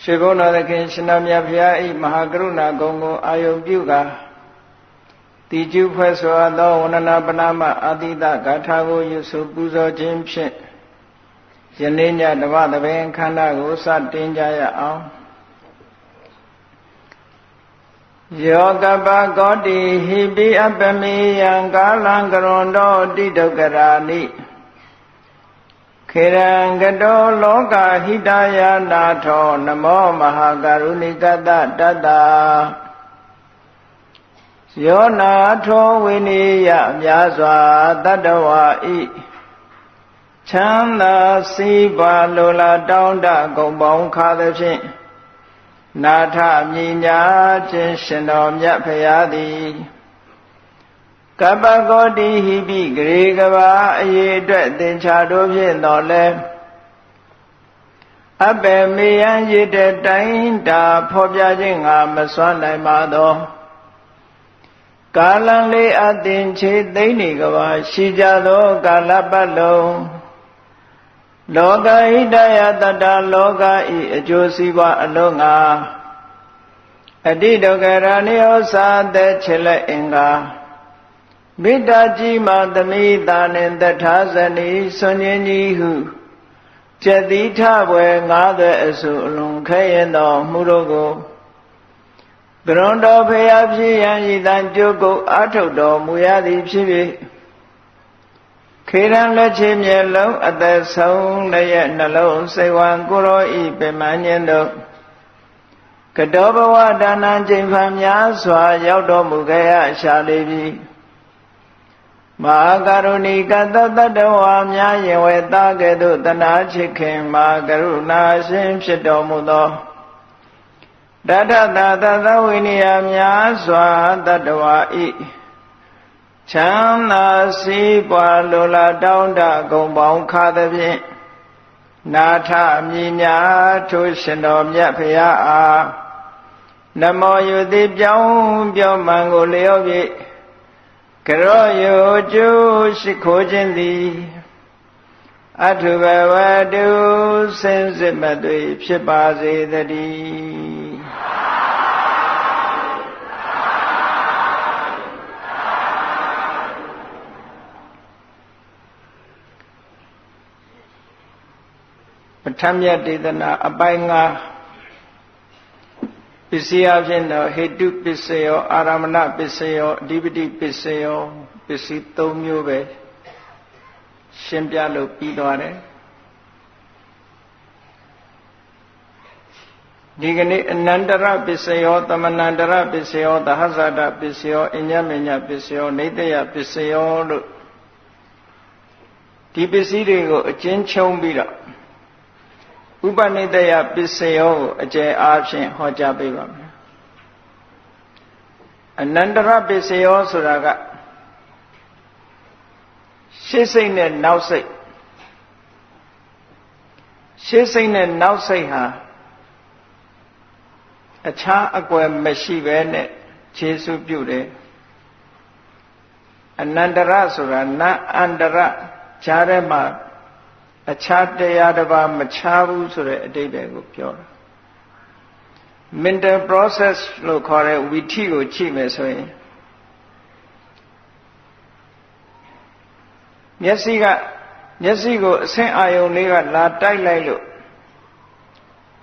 She go no the king Shinamya Pia Mahakaruna Gongo Ayo Buga Tiju Peso Ado Wanana Banama Adida Gatago Yusu Buzo Jim Shit Yaninya Navada Ben Kanago Sat Dinjaya Ao Yoga Bagodi Hibi Abami Yangalangarondo Didogarani Kirangado Loka Hidaya Nato Namo Mahagarunikata Dada Yona To Winiya Myaswa Dadawa I Chanda Siva Lola Donda Gombong Kadashin Nata Minya Jinshino Myapayadi Kabagodi Hibi Grigava Yedret Dinchado Nole Abe Miyan Yedret Dainda Pobjajinga Maswana Mado Kalanli Adinchi Dainigava Shijado Galabalo Loga Hidaya Dada Loga I Josiva Alonga Adido Garani Osa De Chile Inga Bidaji Madami Danin the Tazani Sunyani Hu Jadita where Nada Asulun Kayano Murogo Grondo Payabji and Yidan Jogo Atodo Muyadi Chibi Kiran Lachim Yellow at the Song Layat Nalo Sewan Guru I Bemanyendo Kadoba Dana Jimfam Yaswa Yaudo Mugaya Shalibi Mahakaruni Katatawa Mya Yewedagedu Dana Chikim Mahakaruna Sim Shitomudo Dada Dada Winia Myaswa Dadawa I Chana Sipa Lola Donda Gombong Kadabi Nata Minya Tushino Myapaya Namo Yudip Jong Byomango Leobi Karoyo Ju Shikojindi Atuvavadu Sensimadui Shibazi Dadi Patamya Didana Abainga Pisiya Jino Hedu Pisayo Aramana Pisayo Dibidi Pisayo Pisito Mube Shimpialo Pidore Digani Nandara Pisayo Tamanandara Pisayo Tahazada Pisayo Inyamenya Pisayo Nidaya Pisayo Dibisigo Chinchombira Upanidaya Pisayo Ajay Arshin Hoja Bigam Anandara Pisayo Suraga Shissing and Nausay Shissing and Nausay ha A cha aqua meshivene Jesu beauty Anandara Sura Na Andara Charema Achate Yadava Machavu Sura Adebe Pure Mental process lo kore Witigo Chimesoy Yasigo Saint Ioniga La Tailalo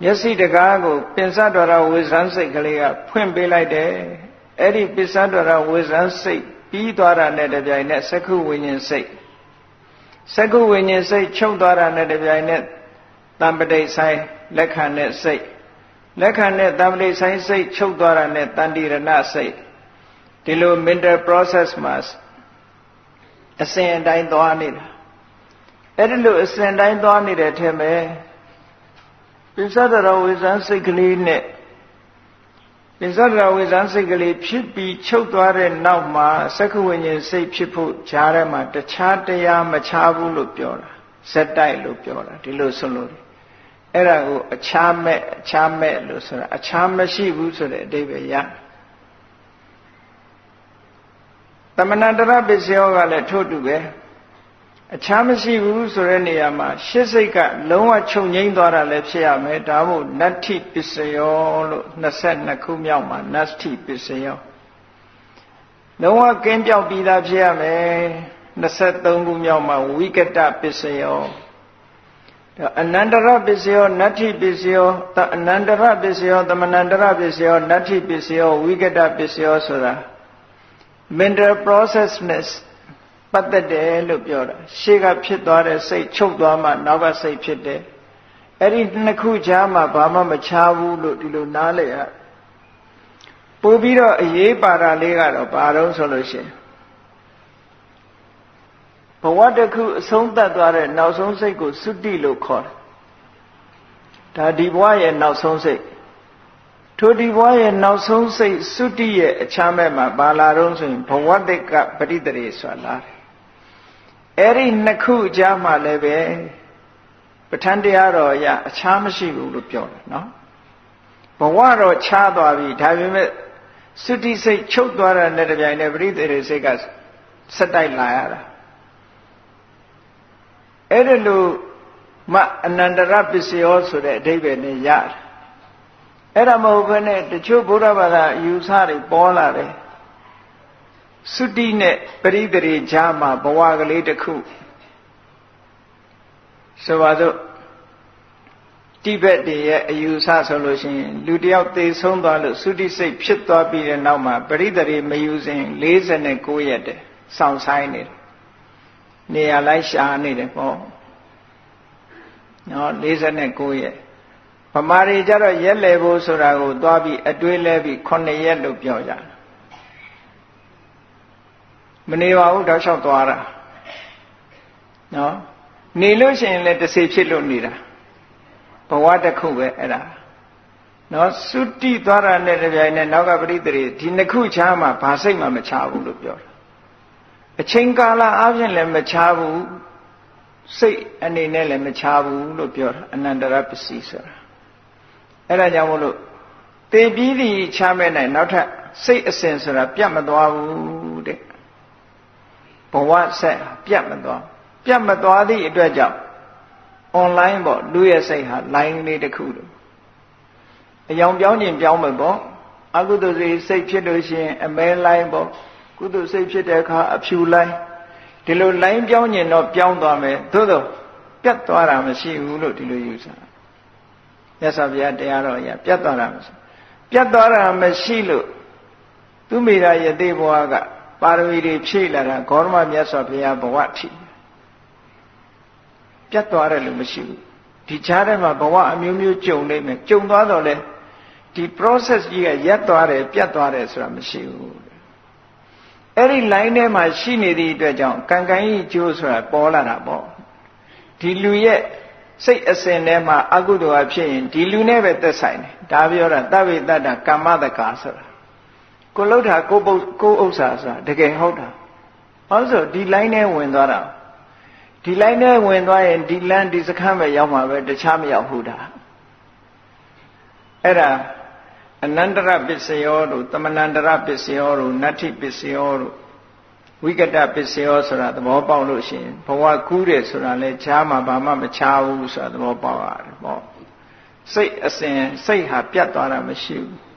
Yasi de Gago Pensadora with Ansay Galia Pumbe like de Eddie Pensadora with Ansay Pidora Nedabia Saku Winyan say Sagu when you say Chodara Netabinet, Dambade say, Lekanet say, Lekanet Dambade say, Chodara net, Dandira na say, Dilo minder process mas, Ascend I doanid. Edilu ascend I doanid at him, eh? Pisadara with unsickly net. Pisadara with unsickly should be Chodara now ma, Saku when you say Chipu, Charama, the Chataya Machavu Lupiola, Setai Lupiola, Dilo Soluri. Era a charme, Lusura, a charme she woosed David Ya. Tamanandara Bisioga let to do. အခြားမရှိဘူးဆိုတဲ့နေရာမှာရှစ်စိတ်ကလုံးဝချုပ်ငြိမ်းသွားတာလည်းဖြစ်ရမယ်ဒါမို့နတ္ထိပစ္စယောလို့22ခုမြောက်မှာနတ္ထိပစ္စယောလုံးဝကင်းပြောက်ပြီးသားဖြစ်ရမယ်23ခုမြောက်မှာဝိကတပစ္စယောအနန္တရပစ္စယောနတ္ထိပစ္စယောအနန္တရပစ္စယောသမဏန္တရပစ္စယောနတ္ထိပစ္စယောဝိကတပစ္စယောဆိုတာ mental processness ပတ်သက်တယ်လို့ပြောတာရှေ့ကဖြစ်သွားတဲ့စိတ်ချုပ်သွားမှနောက်ကစိတ်ဖြစ်တယ်အဲ့ဒီနှစ်ခုကြားမှာဘာမှမခြားဘူးလို့ဒီလိုနားလည်ရပို့ပြီးတော့အရေးပါတာလေးကတော့ဘာလို့ဆိုလို့ရှိရင်ဘဝတစ်ခုအဆုံးသတ်သွားတဲ့နောက်ဆုံးစိတ်ကိုသုတိလို့ခေါ်တယ်ဒါဒီဘဝရဲ့နောက်ဆုံးစိတ်ထိုဒီဘဝရဲ့နောက်ဆုံးစိတ်သုတိရဲ့အခြားမဲ့မှာဘာလာတော့ဆိုရင်ဘဝတက္ကပရိတရေဆိုတာလာတယ်အဲ့ဒီနှစ်ခုကြားမှာလည်းပဲပဋ္ဌာန်းတရားတော်အရအခြားမရှိဘူးလို့ပြောတယ်နော်ဘဝတော့ခြားသွားပြီဒါပေမဲ့သုတိစိတ်ချုပ်သွားတာနဲ့တပြိုင်နက်ပရိသေရိစိတ်ကဆက်တိုက်လာရတာအဲ့ဒါလို့အနန္တရပစ္စယောဆိုတဲ့အဓိပ္ပာယ်နဲ့ရတယ်အဲ့ဒါမဟုတ်ဘဲနဲ့တချို့ဘုရားဘာသာအယူဆတွေပေါ်လာတယ်သုတိနဲ့ပရိသေရိကြားမှာဘဝကလေးတစ်ခုဆိုပါစို့တိဘက်တွေရဲ့အယူဆဆိုလို့ရှိရင်လူတယောက်သေဆုံးသွားလို့သုတိစိတ်ဖြစ်သွားပြီးတဲ့နောက်မှာပရိသေရိမယူစဉ်49ရက်တည်းစောင့်ဆိုင်နေတယ်နေရာလိုက်ရှာနေတယ်ပေါ့နော်49ရက်ဗမာတွေကြတော့ရက်လေဖို့ဆိုတာကိုသွားပြီးအတွေးလဲပြီး9ရက်လို့ပြောကြတယ်မနေပါဘူးတောက်လျှောက်သွားတာနော်နေလို့ရှိရင်လည်းတစ်စိဖြစ်လို့နေတာဘဝတစ်ခုပဲအဲ့ဒါနော်သုတိသွားတာနဲ့တပြိုင်နက်နောက်ကပရိသေရိဒီနှစ်ခုချားမှာဘာစိတ်မှမချဘူးလို့ပြောတာအချိန်ကာလအပြင်လည်းမချဘူးစိတ်အနေနဲ့လည်းမချဘူးလို့ပြောတာအနန္တရပစ္စည်းဆိုတာအဲ့ဒါကြောင့်မို့လို့သေပြီးဒီချမဲ့နိုင်နောက်ထပ်စိတ်အစဉ်ဆိုတာပြတ်မသွားဘူးတဲ့ဘဝဆက်ပြတ်မသွားသည့်အတွက်ကြောင့် online ပေါ့လူရဲ့စိတ်ဟာ line လေးတစ်ခုလို့အယောင်ပြောင်းခြင်းပြောင်းမယ်ပေါ့အကုသိုလ်စိတ်ဖြစ်လို့ရှိရင်အမဲ line ပေါ့ကုသိုလ်စိတ်ဖြစ်တဲ့အခါအဖြူ line ဒီလို line ပြောင်းခြင်းတော့ပြောင်းသွားမယ်သို့တော့ပြတ်သွားတာမရှိဘူးလို့ဒီလိုယူဆမြတ်စွာဘုရားတရားတော်အရာပြတ်သွားတာမရှိလို့သူမိရာယသိဘဝကပါရမီတွေဖြည့်လာတာဂေါရမမြတ်စွာဘုရားဘဝထိပြတ်သွားတယ်လို့မရှိဘူးဒီခြားထဲမှာဘဝအမျိုးမျိုးကြုံနေမယ်ကြုံသွားတော့လေဒီ process ကြီးကရပ်သွားတယ်ပြတ်သွားတယ်ဆိုတာမရှိဘူးအဲ့ဒီ line ထဲမှာရှိနေသည့်အတွက်ကြောင့်ကံကံကြီးကျိုးဆိုတာပေါ်လာတာပေါ့ဒီလူရဲ့စိတ်အစဉ်ထဲမှာအကုသိုလ်အဖြစ်ရင်ဒီလူနဲ့ပဲသက်ဆိုင်တယ်ဒါပြောတာတဝိတ္တကမ္မတကာဆိုတာကိုလှုပ်တာကိုဥစ္စာဆိုတာတကယ်ဟုတ်တာဘာလို့ဆိုဒီ line ထဲဝင်သွားတာဒီ line ထဲဝင်သွားရင်ဒီလမ်းဒီစခန်းပဲရောက်မှာပဲတခြားမရောက်ဘူးဒါအဲ့ဒါအနန္တရပစ္စယောတို့သမဏန္တရပစ္စယောတို့နတ္ထိပစ္စယောတို့ဝိကတပစ္စယောဆိုတာသဘောပေါက်လို့ရှိရင်ဘဝကူးတယ်ဆိုတာလဲခြားမှာဘာမှမခြားဘူးဆိုတာသဘောပေါက်ရတယ်ပေါ့စိတ်အစဉ်စိတ်ဟာပြတ်သွားတာမရှိဘူး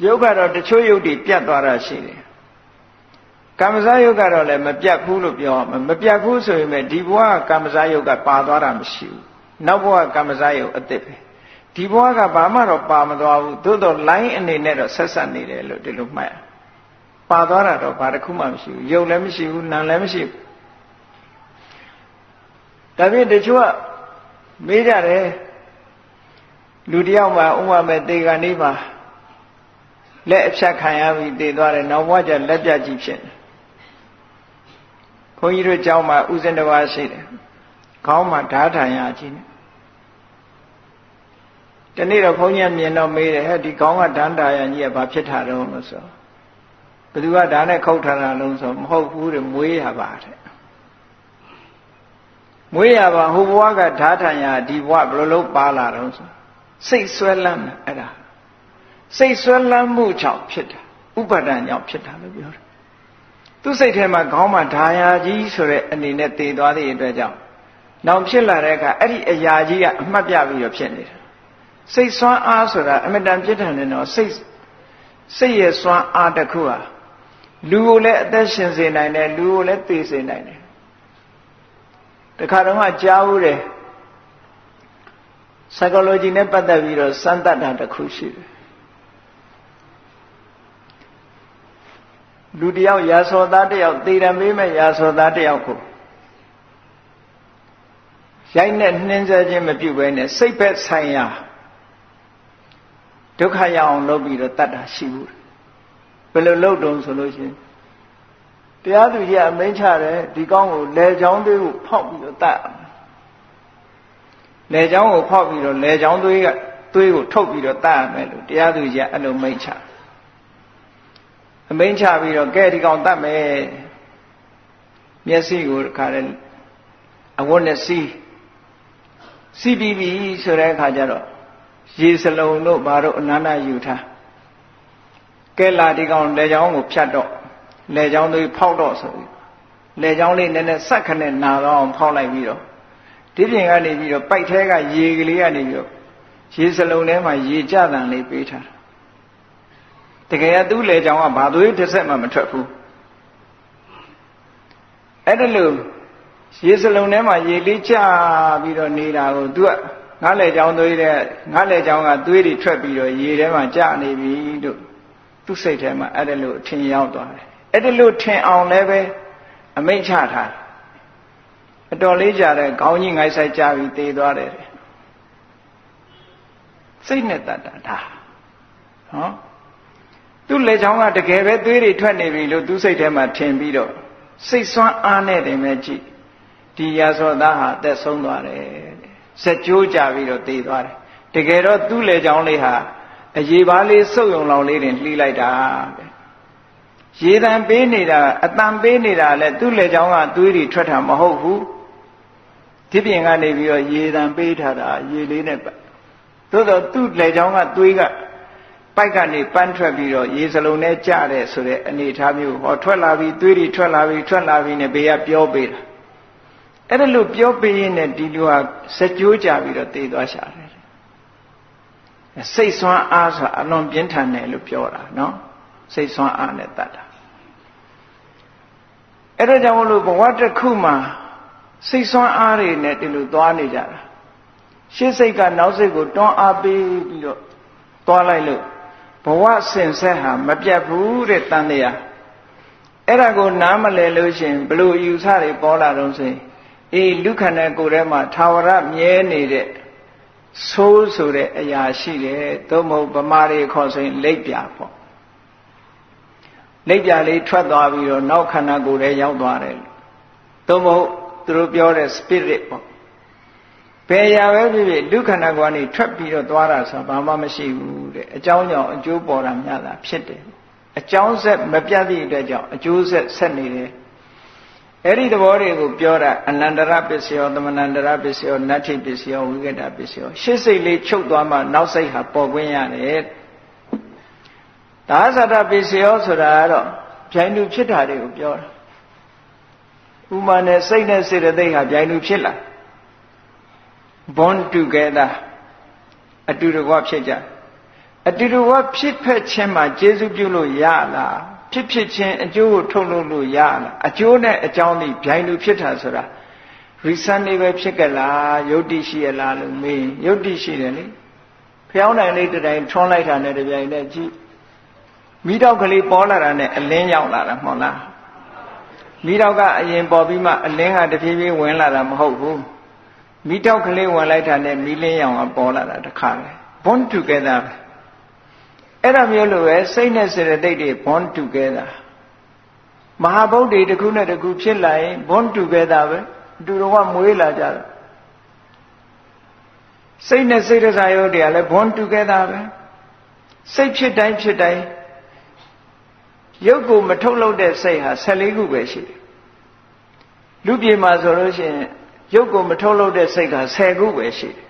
ယုတ်ကတော့တချို့ယုတ်တွေပြတ်သွားတာရှိတယ်ကာမဇာယုတ်ကတော့လည်းမပြတ်ဘူးလို့ပြောမှာမပြတ်ဘူးဆိုရင်ဒီဘဝကာမဇာယုတ်ကပါသွားတာမရှိဘူးနောက်ဘဝကာမဇာယုတ်အသစ်ပဲဒီဘဝကဘာမှတော့ပါမသွားဘူးသို့တော့ line အနေနဲ့တော့ဆက်ဆက်နေတယ်လို့ဒီလိုမှတ်ပါသွားတာတော့ဘာတစ်ခုမှမရှိဘူးယုတ်လည်းမရှိဘူးနာမ်လည်းမရှိဘူးဒါဖြင့်တချို့ကမေးကြတယ်လူတယောက်မှာဥပမာတေဂာနိမှာလက်အဖြတ်ခံရပြီးတည်သွားတယ်နောက်ဘဝကျလက်ပြကြီးဖြစ်တယ်ဘုန်းကြီးတို့ကျောင်းမှာဥစဉ်တစ်ပါးရှိတယ်ခေါင်းမှာဓာတ်ထန်ရကြီးနေတနေ့တော့ဘုန်းကြီးမြင်တော့မေးတယ်ဟဲ့ဒီခေါင်းကဓာတ်ထန်ရကြီးကဘာဖြစ်တာတော့လို့ဆိုဘယ်သူကဓာတ်နဲ့ခုတ်ထားတာလုံးဆိုမဟုတ်ဘူးတဲ့မွေးရပါတဲ့မွေးရပါဟိုဘဝကဓာတ်ထန်ရဒီဘဝဘယ်လိုလုပ်ပါလာတော့ဆိုစိတ်ဆွဲလန်းတာအဲ့ဒါစိတ်ဆွဲလန်းမှုကြောင့်ဖြစ်တာဥပါဒဏ်ကြောင့်ဖြစ်တာလို့ပြောတယ် သူစိတ်ထဲမှာခေါင်းမှာဓာယာကြီးဆိုတဲ့အနေနဲ့တည်သွားတဲ့အတွက်ကြောင့်နောင်ဖြစ်လာတဲ့အခါအဲ့ဒီအရာကြီးကအမှတ်ပြပြီးတော့ဖြစ်နေတာစိတ်ဆွမ်းအားဆိုတာအမတန်ပြည့်ထန်တယ်နော်စိတ်ရဲ့ဆွမ်းအားတစ်ခုဟာလူကိုလည်းအသက်ရှင်စေနိုင်တယ်လူကိုလည်းသေစေနိုင်တယ်တခါတော့မှကြားဦးတယ် psychology နဲ့ပတ်သက်ပြီးတော့စမ်းသပ်တာတစ်ခုရှိတယ်လူတယောက်ရာဇောသားတယောက်သေရမေးမဲ့ရာဇောသားတယောက်ကိုရိုက်နဲ့နှင်းဆဲခြင်းမပြုဘဲနဲ့စိတ်ပဲဆိုင်ရာဒုက္ခရအောင်လုပ်ပြီးတော့တတ်တာရှိဘူးဘယ်လိုလုပ်တုံးဆိုလို့ရှိရင်တရားသူကြီးအမိန့်ချတယ်ဒီကောင်းကိုလေချောင်းသွေးကိုဖောက်ပြီးတော့တတ်လေချောင်းကိုဖောက်ပြီးတော့လေချောင်းသွေးကိုထုတ်ပြီးတော့တတ်ရမယ်လို့တရားသူကြီးအဲ့လိုမိန့်ချအမိန့်ချပြီးတော့ကဲဒီကောင်တတ်မယ်မျက်စိကိုခါတယ်အဝတ်နဲ့စီးပြီးပြီဆိုတဲ့အခါကျတော့ရေစလုံးတို့ဘာတို့အနန္တယူထားကဲလာဒီကောင်လေချောင်းကိုဖြတ်တော့လေချောင်းသွေးဖောက်တော့ဆိုပြီးလေချောင်းလေးနည်းနည်းဆက်ခနဲ့နာတော့အောင်ဖောက်လိုက်ပြီးတော့ဒီပြင်ကနေပြီးတော့ပိုက်ထဲကရေကလေးကနေပြီးတော့ရေစလုံးထဲမှာရေကြတန်လေးပေးထားတကယ်ကသူ့လေချောင်းကဘာသွေးတစ်ဆက်မှမထွက်ဘူးအဲ့ဒါလို့ရေစလုံးထဲမှာရေလေးကျပြီးတော့နေတာကိုသူကငါးလေချောင်းသွေးတဲ့ငါးလေချောင်းကသွေးတွေထွက်ပြီးတော့ရေထဲမှာကျနေပြီလို့သူ့စိတ်ထဲမှာအဲ့ဒါလို့ထင်ရောက်သွားတယ်အဲ့ဒါလို့ထင်အောင်လည်းပဲအမိန့်ချထားတယ်အတော်လေးကြာတဲ့ခေါင်းကြီးငိုက်ဆိုင်ကြပြီးသေသွားတယ်စိတ်နဲ့တတ်တာဒါဟောသူ့လေချောင်းကတကယ်ပဲသွေးတွေထွက်နေပြီလို့သူ့စိတ်ထဲမှာထင်ပြီးတော့စိတ်ဆွမ်းအားနဲ့တင်မဲ့ကြည့်ဒီရာဇောသားဟာအသက်ဆုံးသွားတယ်စက်ကြိုးကြပြီးတော့သေသွားတယ်တကယ်တော့သူ့လေချောင်းလေးဟာအရေပါးလေးစုပ်ယုံလောင်လေးတင်လှီးလိုက်တာပဲရေတံပေးနေတာအတန်ပေးနေတာလဲသူ့လေချောင်းကသွေးတွေထွက်တာမဟုတ်ဘူးဒီပြင်ကနေပြီးတော့ရေတံပေးထားတာရေလေးနဲ့ပတ်သို့တော့သူ့လေချောင်းကသွေးကပိုက်ကနေပန်းထွက်ပြီးတော့ရေစလုံးနဲ့ကျတဲ့ဆိုတဲ့အနေအထားမျိုးဟောထွက်လာပြီးသွေးတွေထွက်လာပြီးနဲ့ဘေးကပြောပေးတာအဲ့ဒါလို့ပြောပေးရင်လည်းဒီလူဟာစကြိုးကြပြီးတော့သေသွားရှာတယ်စိတ်ဆွမ်းအားဆိုတာအလွန်ပြင်းထန်တယ်လို့ပြောတာနော်စိတ်ဆွမ်းအားနဲ့တတ်တာအဲ့ဒါကြောင့်မလို့ဘဝတစ်ခုမှာစိတ်ဆွမ်းအားတွေနဲ့ဒီလိုသွားနေကြတာရှေ့စိတ်ကနောက်စိတ်ကိုတွန်းအားပေးပြီးတော့သွားလိုက်လို့ဘဝဆင်ဆက်ဟာမပြတ်ဘူးတဲ့တန်တရားအဲ့ဒါကိုနားမလည်လို့ရှင်ဘလို့ယူဆတွေပေါ်လာတော့ဆိုရင်အေးလူခန္ဓာကိုယ်ထဲမှာသာဝရမြဲနေတဲ့ဆိုးဆိုတဲ့အရာရှိတယ်သို့မဟုတ်ဗမာတွေခေါ်ဆိုရင်လိပ်ပြပေါ့လိပ်ပြလေးထွက်သွားပြီးတော့နောက်ခန္ဓာကိုယ်ထဲရောက်သွားတယ်သို့မဟုတ်သူတို့ပြောတဲ့ spirit ပေါ့ဘယ်ရာပဲဖြစ်ဖြစ်လူခန္ဓာကိုယ်ကနေထွက်ပြီးတော့သွားတာဆိုတာဘာမှမရှိဘူးတဲ့အကြောင်းကြောင့်အကျိုးပေါ်တာများတာဖြစ်တယ်အကြောင်းဆက်မပြတ်သည့်အတွက်ကြောင့်အကျိုးဆက်နေတယ်အဲ့ဒီသဘောတွေကိုပြောတာအနန္တရပစ္စယောသမဏန္တရပစ္စယောနတ္ထိပစ္စယောဝိကတပစ္စယောရှေ့စိတ်လေးချုပ်သွားမှနောက်စိတ်ဟာပေါ်ခွင့်ရတယ်ဒါသတ္တပစ္စယောဆိုတာကတော့ဗျိုင်းလူဖြစ်တာတွေကိုပြောတာဥမာနဲ့စိတ်နဲ့စေတသိက်ဟာဗျိုင်းလူဖြစ်လာ bond together အတူတကွဖြစ်ကြအတူတကွဖြစ်ဖက်ခြင်းမှာကျေစုပြုလို့ရလားဖြစ်ချင်းအကျိုးကိုထုတ်လို့ရလားအကျိုးနဲ့အကြောင်းဒီဗျိုင်းလူဖြစ်တာဆိုတာ reason နေပဲဖြစ်ကြလားယုတ်တိရှိရလားလို့မေးယုတ်တိရှိတယ်လေဖျောင်းနိုင်လေးတစ်တိုင်းထွန်းလိုက်တာနဲ့တပြိုင်နက်ကြည့်မိတော့ကလေးပေါ်လာတာနဲ့အလင်းရောက်လာတာမဟုတ်လားမိတော့ကအရင်ပေါ်ပြီးမှအလင်းကတဖြည်းဖြည်းဝင်လာတာမဟုတ်ဘူးမိတော့ကလေးဝင်လိုက်တာနဲ့မိလင်းရောင်ကပေါ်လာတာတခါပဲ bond together ပဲအဲ့ဒါမျိုးလိုပဲစိတ်နဲ့စေတသိက်တွေ bond together မဟာဗုဒ္ဓေတစ်ခုနဲ့တစ်ခုဖြစ်လာရင် bond together ပဲအတူတော်ကမွေးလာကြတယ်စိတ်နဲ့စိတ်ရစာရုပ်တွေကလည်း bond together ပဲစိတ်ဖြစ်တိုင်းရုပ်ကိုမထုတ်လုပ်တဲ့စိတ်ဟာ14ခုပဲရှိတယ်လူပြေမှာဆိုလို့ရှိရင်ရုပ်ကိုမထုတ်လုပ်တဲ့စိတ်က10ခုပဲရှိတယ်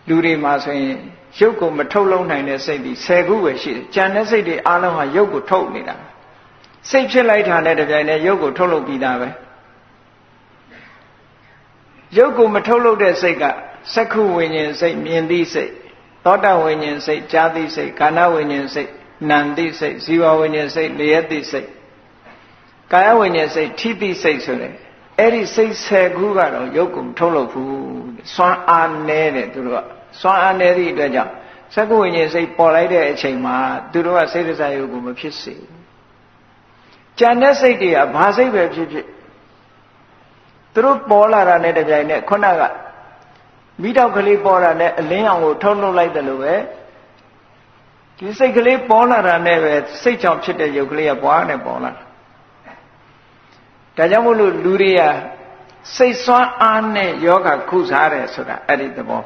လူတွေမှာဆိုရင်ရုပ်ကိုမထုတ်လုပ်နိုင်တဲ့စိတ်ဒီ10ခုပဲရှိတယ်ကြံတဲ့စိတ်တွေအားလုံးဟာရုပ်ကိုထုတ်နေတာ စိတ်ဖြစ်လိုက်တာနဲ့တပြိုင်တည်းရုပ်ကိုထုတ်လုပ်ပြီးသားပဲရုပ်ကိုမထုတ်လုပ်တဲ့စိတ်ကစက္ခုဝိညာဉ်စိတ်မြင်သိစိတ်သောတာဝိညာဉ်စိတ်ကြားသိစိတ်ကာဏဝိညာဉ်စိတ်နံသိစိတ်ဇီဝဝိညာဉ်စိတ်လျက်သိစိတ်ကာယဝိညာဉ်စိတ်ထိသိစိတ်ဆိုတဲ့အဲ့ဒီစိတ်10ခုကတော့ရုပ်ကိုမထုတ်လုပ်ဘူးစွမ်းအားနည်းတယ်သူတို့ကစွမ်းအားနည်းသည့်အတွက်ကြောင့်စက္ခုဝိညာဉ်စိတ်ပေါ်လိုက်တဲ့အချိန်မှာသူတို့ကစိတ်တရားရုပ်ကိုမဖြစ်စေဘူးကြံတဲ့စိတ်တွေကဘာစိတ်ပဲဖြစ်ဖြစ်သူတို့ပေါ်လာတာနဲ့တပြိုင်နက်ခုနကမိတောက်ကလေးပေါ်လာတဲ့အလင်းအောင်ကိုထုတ်လုပ်လိုက်တယ်လို့ပဲဒီစိတ်ကလေးပေါ်လာတာနဲ့ပဲစိတ်ကြောင့်ဖြစ်တဲ့ရုပ်ကလေးကဘွားနဲ့ပေါ်လာတာဒါကြောင့်မို့လို့လူတွေကစိတ်ဆွမ်းအားနဲ့ယောဂကုစားတယ်ဆိုတာအဲ့ဒီသဘော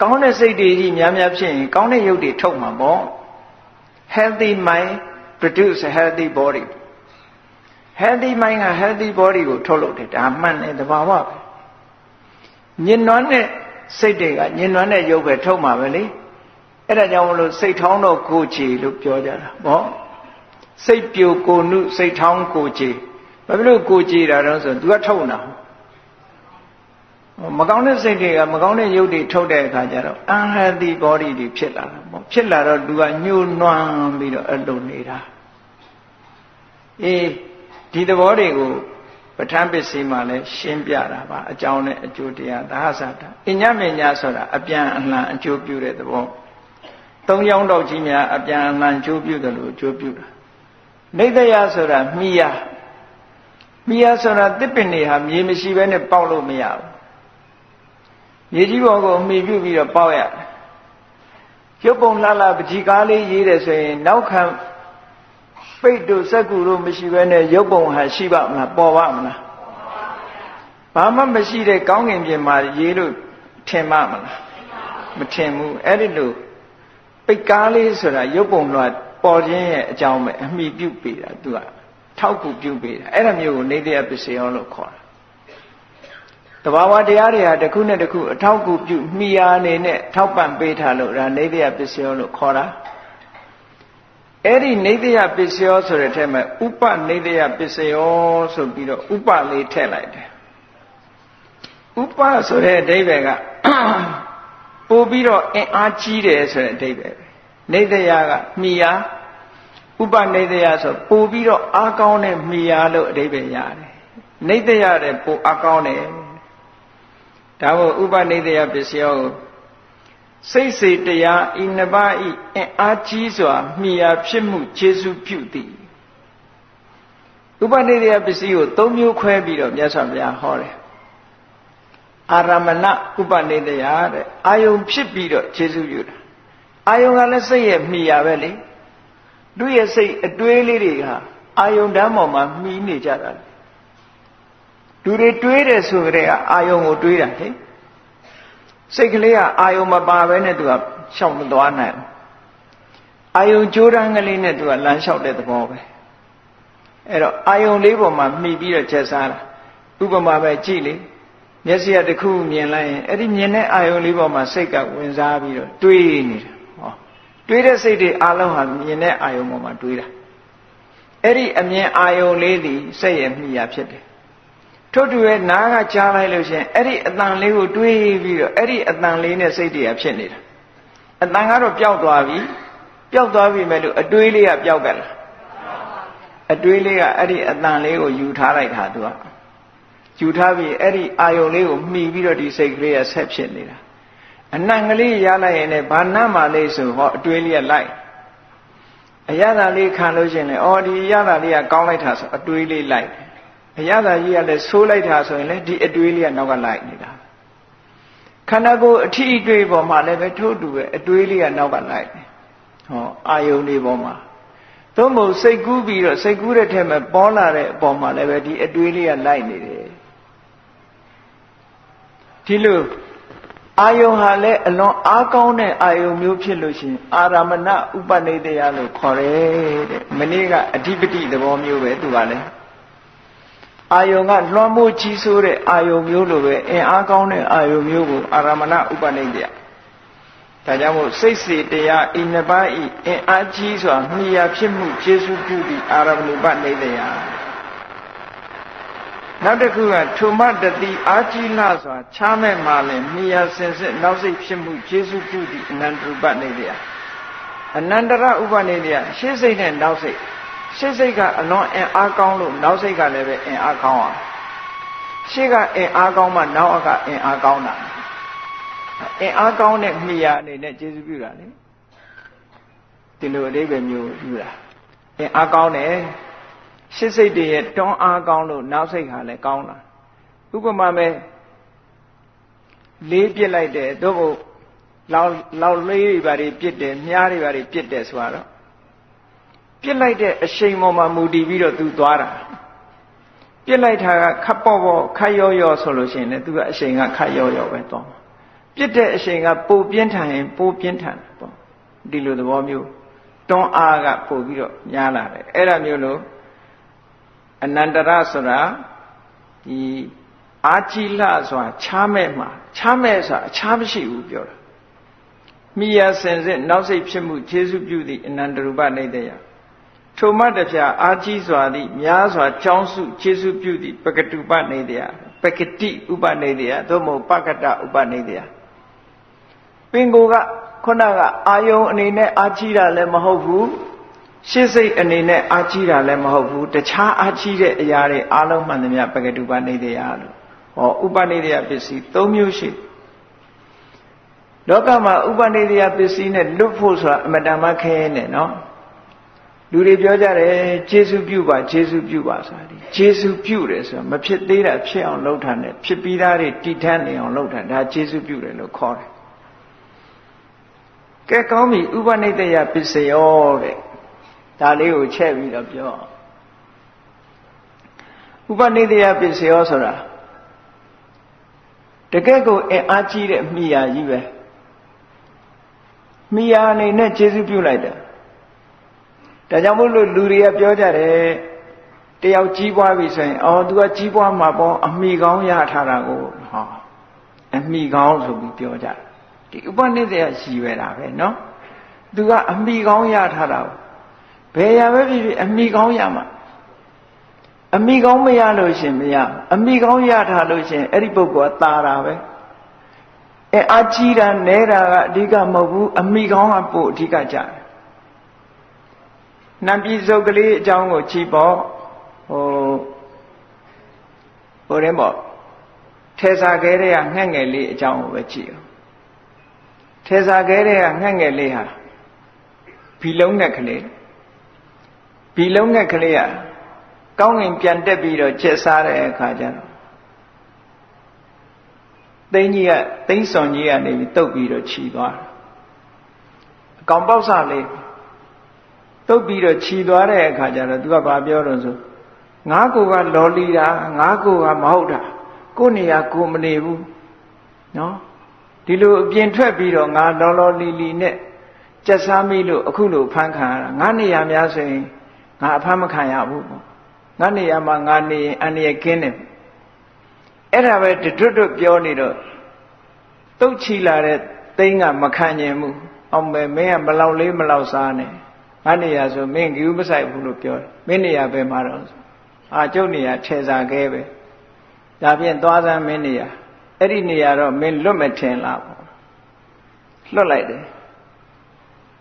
ကောင်းတဲ့စိတ်တွေကြီးများများဖြစ်ရင်ကောင်းတဲ့ရုပ်တွေထုတ်မှာပေါ့ healthy mind produce a healthy body healthy mind က healthy body ကိုထုတ်လုပ်တယ်ဒါမှန်တယ်တဘာဝပဲညင်နွမ်းတဲ့စိတ်တွေကညင်နွမ်းတဲ့ရုပ်ပဲထုတ်မှာပဲလေအဲ့ဒါကြောင့်မလို့စိတ်ထောင်းတော့ကိုကြည်လို့ပြောကြတာဗောစိတ်ပြိုကိုနုစိတ်ထောင်းကိုကြည်ဘာဖြစ်လို့ကိုကြည်တာတော့ဆိုသူကထုတ်နေတာမကောင်းတဲ့စိတ်တွေကမကောင်းတဲ့ရုပ်တွေထုတ်တဲ့အခါကျတော့ unhealthy body တွေဖြစ်လာတာပေါ့ဖြစ်လာတော့လူကညှို့နွမ်းပြီးတော့အလုံးနေတာဒီသဘောတွေကိုပဋ္ဌာန်းပစ္စည်းမှာလည်းရှင်းပြတာပါအကြောင်းနဲ့အကျိုးတရားသာဟသတာအညမညာဆိုတာအပြန်အလှန်အကျိုးပြုတဲ့သဘောသုံးယောက်တော့ကြီးများအပြန်အလှန်အကျိုးပြုတယ်လို့အကျိုးပြုတာနိဒယဆိုတာမိယဆိုတာတစ်ပင်တွေဟာမြေမရှိဘဲနဲ့ပေါက်လို့မရဘူးမြေကြီးပေါ်ကိုမှီပြုပြီးတော့ပေါက်ရတယ်ရုပ်ပုံလှလှပကြီးကားလေးရေးတယ်ဆိုရင်နောက်ခံပိတ်တို့စက္ကူတို့မရှိဘဲနဲ့ရုပ်ပုံဟာရှိပါမလားပေါ်ပါမလားဘာမှမရှိတဲ့ကောင်းကင်ပြင်မှာရေးလို့ထင်ပါမလားမထင်ဘူးအဲ့ဒီလိုပိတ်ကားလေးဆိုတာရုပ်ပုံတော့ပေါ်ခြင်းရဲ့အကြောင်းပဲအမိပြုတ်ပေးတာသူကထောက်ကူပြုတ်ပေးတာအဲ့ဒါမျိုးကိုနေတရားပစ္စယောလို့ခေါ်တာတဘာဝတရားတွေဟာတစ်ခုနဲ့တစ်ခုအထောက်ကူပြုမိယာအနေနဲ့ထောက်ပံ့ပေးထားလို့ဒါနေတရားပစ္စယောလို့ခေါ်တာအဲ့ဒီနေတရားပစ္စယောဆိုတဲ့ထဲမှာဥပနေတရားပစ္စယောဆိုပြီးတော့ဥပလေးထည့်လိုက်တယ်ဥပဆိုတဲ့အဓိပ္ပာယ်ကပို့ပြီးတော့အင်အားကြီးတယ်ဆိုတဲ့အဓိပ္ပာယ်နေတရားကမိယာဥပနေတရားဆိုပို့ပြီးတော့အားကောင်းတဲ့မိယာလို့အဓိပ္ပာယ်ရတယ်နေတရားတဲ့ပို့အားကောင်းတယ်ဒါမို့ဥပနေတရားပစ္စယောကိုစိတ်စေတရားဤနှစ်ပါးဤအင်အားကြီးစွာမိယာဖြစ်မှုခြေစုပြုသည်ဥပနေတရားပစ္စည်းကို၃မျိုးခွဲပြီးတော့မြတ်စွာဘုရားဟောတယ်အာရမဏဥပနေတရားတဲ့အာယုံဖြစ်ပြီးတော့ခြေစုပြုတာအာယုံကလည်းစိတ်ရဲ့မိယာပဲလေသူ့ရဲ့စိတ်အတွေးလေးတွေဟာအာယုံတန်းပေါ်မှာမှီနေကြတာလူတွေတွေးတယ်ဆိုကြတဲ့အာယုံကိုတွေးတာလေစိတ်ကလေးကအာယုံမပါဘဲနဲ့သူကရှောက်မသွားနိုင်ဘူးအာယုံကြိုးတန်းကလေးနဲ့သူကလမ်းလျှောက်တဲ့သဘောပဲအဲ့တော့အာယုံလေးပေါ်မှာမှီပြီးတော့ချက်စားတာဥပမာပဲကြည့်လေမျက်စိကတစ်ခုမြင်လိုက်ရင်အဲ့ဒီမြင်တဲ့အာယုံလေးပေါ်မှာစိတ်ကဝင်စားပြီးတော့တွေးနေတာဟောတွေးတဲ့စိတ်တွေအလုံးဟာမြင်တဲ့အာယုံပေါ်မှာတွေးတာအဲ့ဒီအမြင်အာယုံလေးသည်စိတ်ရဲ့မှီယာဖြစ်တယ်ထို့တူရဲ့နားကကြားလိုက်လို့ရှိရင်အဲ့ဒီအတန်လေးကိုတွေးပြီးတော့အဲ့ဒီအတန်လေးနဲ့စိတ်တွေကဖြစ်နေတာအတန်ကတော့ပျောက်သွားပြီမဲ့လို့အတွေးလေးကပျောက်ကလားအတွေးလေးကအဲ့ဒီအတန်လေးကိုယူထားလိုက်တာသူကယူထားပြီးအဲ့ဒီအာယုံလေးကိုမှီပြီးတော့ဒီစိတ်ကလေးကဆက်ဖြစ်နေတာအနံကလေးရလိုက်ရင်လည်းဘာနတ်မှလေးဆိုဟောအတွေးလေးကလိုက်အရသာလေးခံလို့ရှိရင်လည်းအော်ဒီအရသာလေးကကောင်းလိုက်တာဆိုအတွေးလေးလိုက်အရသာကြီးကလည်းဆိုးလိုက်တာဆိုရင်လည်းဒီအတွေးလေးကနောက်ကလိုက်နေတာခန္ဓာကိုယ်အထီးအတွေးပေါ်မှာလည်းပဲထို့တူပဲအတွေးလေးကနောက်ကလိုက်တယ်ဟောအာယုန်လေးပေါ်မှာသို့မဟုတ်စိတ်ကူးပြီးတော့စိတ်ကူးတဲ့ထဲမှာပေါ်လာတဲ့အပေါ်မှာလည်းပဲဒီအတွေးလေးကလိုက်နေတယ်ဒီလိုအာယုန်ဟာလည်းအလွန်အားကောင်းတဲ့အာယုန်မျိုးဖြစ်လို့ရှိရင်အာရမဏဥပနိဒေယလို့ခေါ်တယ်တဲ့မနေ့ကအဓိပတိသဘောမျိုးပဲသူကလည်းအာယုံကလွှမ်းမိုးကြီးစိုးတဲ့အာယုံမျိုးလိုပဲအင်အားကောင်းတဲ့အာယုံမျိုးကိုအာရမဏဥပနိဒေယ ဒါကြောင့်မို့စိတ်စေတရားဤနှစ်ပါးဤအင်အားကြီးစွာမှီရဖြစ်မှုကျေစုပြုသည့်အာရမဏုပနေတရားနောက်တစ်ခုကထုမတတိအာကြီးလှစွာချားမဲ့မှလည်းမှီရစင်စစ်နောက်စိတ်ဖြစ်မှုကျေစုပြုသည့်အနန္တရူပနေတရားအနန္တရဥပနေတရားရှေ့စိတ်နဲ့နောက်စိတ်ရှေ့စိတ်ကအလွန်အင်အားကောင်းလို့နောက်စိတ်ကလည်းပဲအင်အားကောင်းအောင်ရှေ့ကအင်အားကောင်းမှနောက်ကအင်အားကောင်းတာအင်အားကောင်းတဲ့မိယာအနေနဲ့ကျေစုပြုတာလေဒီလိုအဓိပ္ပာယ်မျိုးယူတာအင်အားကောင်းတယ်ရှစ်စိတ်တွေရဲ့တွန်းအားကောင်းလို့နောက်စိတ်ဟာလည်းကောင်းလာဥပမာမဲ့လေးပြစ်လိုက်တယ်သို့မဟုတ်လောက်လေးတွေဘာတွေပြစ်တယ်မြားတွေဘာတွေပြစ်တယ်ဆိုတော့ပြစ်လိုက်တဲ့အရှိန်ပေါ်မှာမူတည်ပြီးတော့သူသွားတာပြစ်လိုက်တာကခပ်ပေါ့ပေါ့ခပ်ရော့ရော့ဆိုလို့ရှိရင်လည်းသူကအရှိန်ကခပ်ရော့ရော့ပဲသွားမှာပြစ်တဲ့အရှိန်ကပိုပြင်းထန်ရင်ပိုပြင်းထန်တယ်ပေါ့ဒီလိုသဘောမျိုးတွန်းအားကပိုပြီးတော့များလာတယ်အဲ့ဒါမျိုးလို့အနန္တရဆိုတာဒီအာကြီးလှဆိုတာချားမဲ့မှာချားမဲ့ဆိုတာအခြားမရှိဘူးပြောတာမိယာစင်စစ်နောက်စိတ်ဖြစ်မှုကျေစုပြုသည့်အနန္တရူပနေတရားထိုမှတပြားအာကြီးစွာသည့်များစွာကြောင်းစုကျေစုပြုသည့်ပကတုပနေတရားပကတိဥပနေတရားသို့မဟုတ်ပကတဥပနေတရားပင်ကိုကခုနကအာယုံအနေနဲ့အာကြီးတာလည်းမဟုတ်ဘူးရှေ့စိတ်အနေနဲ့အာကြီးတာလည်းမဟုတ်ဘူးတခြားအာကြီးတဲ့အရာတွေအလုံးမှန်သမျှပကတုပနေတရားလို့ဟောဥပနေတရားပစ္စည်း၃မျိုးရှိလောကမှာဥပနေတရားပစ္စည်းနဲ့လွတ်ဖို့ဆိုတာအမတန်မှခဲနေနော်လူတွေပြောကြတယ်ကျေစုပြုပါကျေစုပြုပါဆိုတာဒီကျေစုပြုတယ်ဆိုတာမဖြစ်သေးတာဖြစ်အောင်လုပ်ထားတယ်ဖြစ်ပြီးသားတွေတည်ထမ်းနေအောင်လုပ်ထားဒါကျေစုပြုတယ်လို့ခေါ်တယ်ကဲကောင်းပြီဥပနိတယပစ္စယောတဲ့ဒါလေးကိုချက်ပြီးတော့ပြောဥပနိတယပစ္စယောဆိုတာတကယ့်ကိုအင်အားကြီးတဲ့မိယာကြီးပဲမိယာအနေနဲ့ကျေစုပြုလိုက်တယ်ဒါကြောင့်မို့လို့လူတွေကပြောကြတယ်တယောက်ကြီးပွားပြီဆိုရင်အော် तू ကကြီးပွားမှာပေါ့အမိကောင်းရထားတာကိုဟောအမိကောင်းဆိုပြီးပြောကြတယ်ဒီဥပနိဒေယရှိပဲတာပဲเนาะ तू ကအမိကောင်းရထားတာဘယ်ရပဲဖြစ်ဖြစ်အမိကောင်းရမှာအမိကောင်းမရလို့ရှင်မရအမိကောင်းရထားလို့ရှင်အဲ့ဒီပုဂ္ဂိုလ်ကตาတာပဲအာကြီးတာနဲတာကအဓိကမဟုတ်ဘူးအမိကောင်းကပို့အဓိကကြတယ်နံပြည်စုပ်ကလေးအကြောင်းကိုကြည့်ပေါ့ဟိုရင်ပေါ့ထေစာခဲတဲ့ကငှက်ငယ်လေးအကြောင်းကိုပဲကြည့်အောင်ထေစာခဲတဲ့ကငှက်ငယ်လေးဟာဘီလုံးငှက်ကလေးဘီလုံးငှက်ကလေးကကောင်းငင်ပြန်တက်ပြီးတော့ကျက်စားတဲ့အခါကျတော့သိန်းကြီးကသိန်းစွန်ကြီးကနေပြီးတုတ်ပြီးတော့ခြီသွားတယ်အကောင်ပေါက်စလေးတုတ်ပြီးတော့ခြီသွားတဲ့အခါကျတော့သူကဘာပြောတော့ဆိုငါကိုကလော်လီတာငါကိုကမဟုတ်တာကိုနေရာကိုမနေဘူးနော်ဒီလိုအပြင်ထွက်ပြီးတော့ငါလော်လော်လီလီနဲ့ကြက်စားမိလို့အခုလိုဖမ်းခံရတာငါနေရာများဆိုရင်ငါအဖမ်းမခံရဘူးပေါ့ငါနေရာမှာငါနေရင်အန္တရာယ်ကင်းတယ်အဲ့ဒါပဲတွတ်တွတ်ပြောနေတော့တုတ်ချီလာတဲ့သိန်းကမခံကျင်ဘူးအောင်မယ်မင်းကမလောက်လေးမလောက်စားနဲ့ငါနေရာဆိုမင်းကြည့်မဆိုင်ဘူးလို့ပြောတယ်မင်းနေရာပဲမှာတော့အာကျုပ်နေရာထဲစားခဲ့ပဲဒါဖြင့်သွားစမ်းမင်းနေရာအဲ့ဒီနေရာတော့မင်းလွတ်မထင်လားပေါ့လွတ်လိုက်တယ်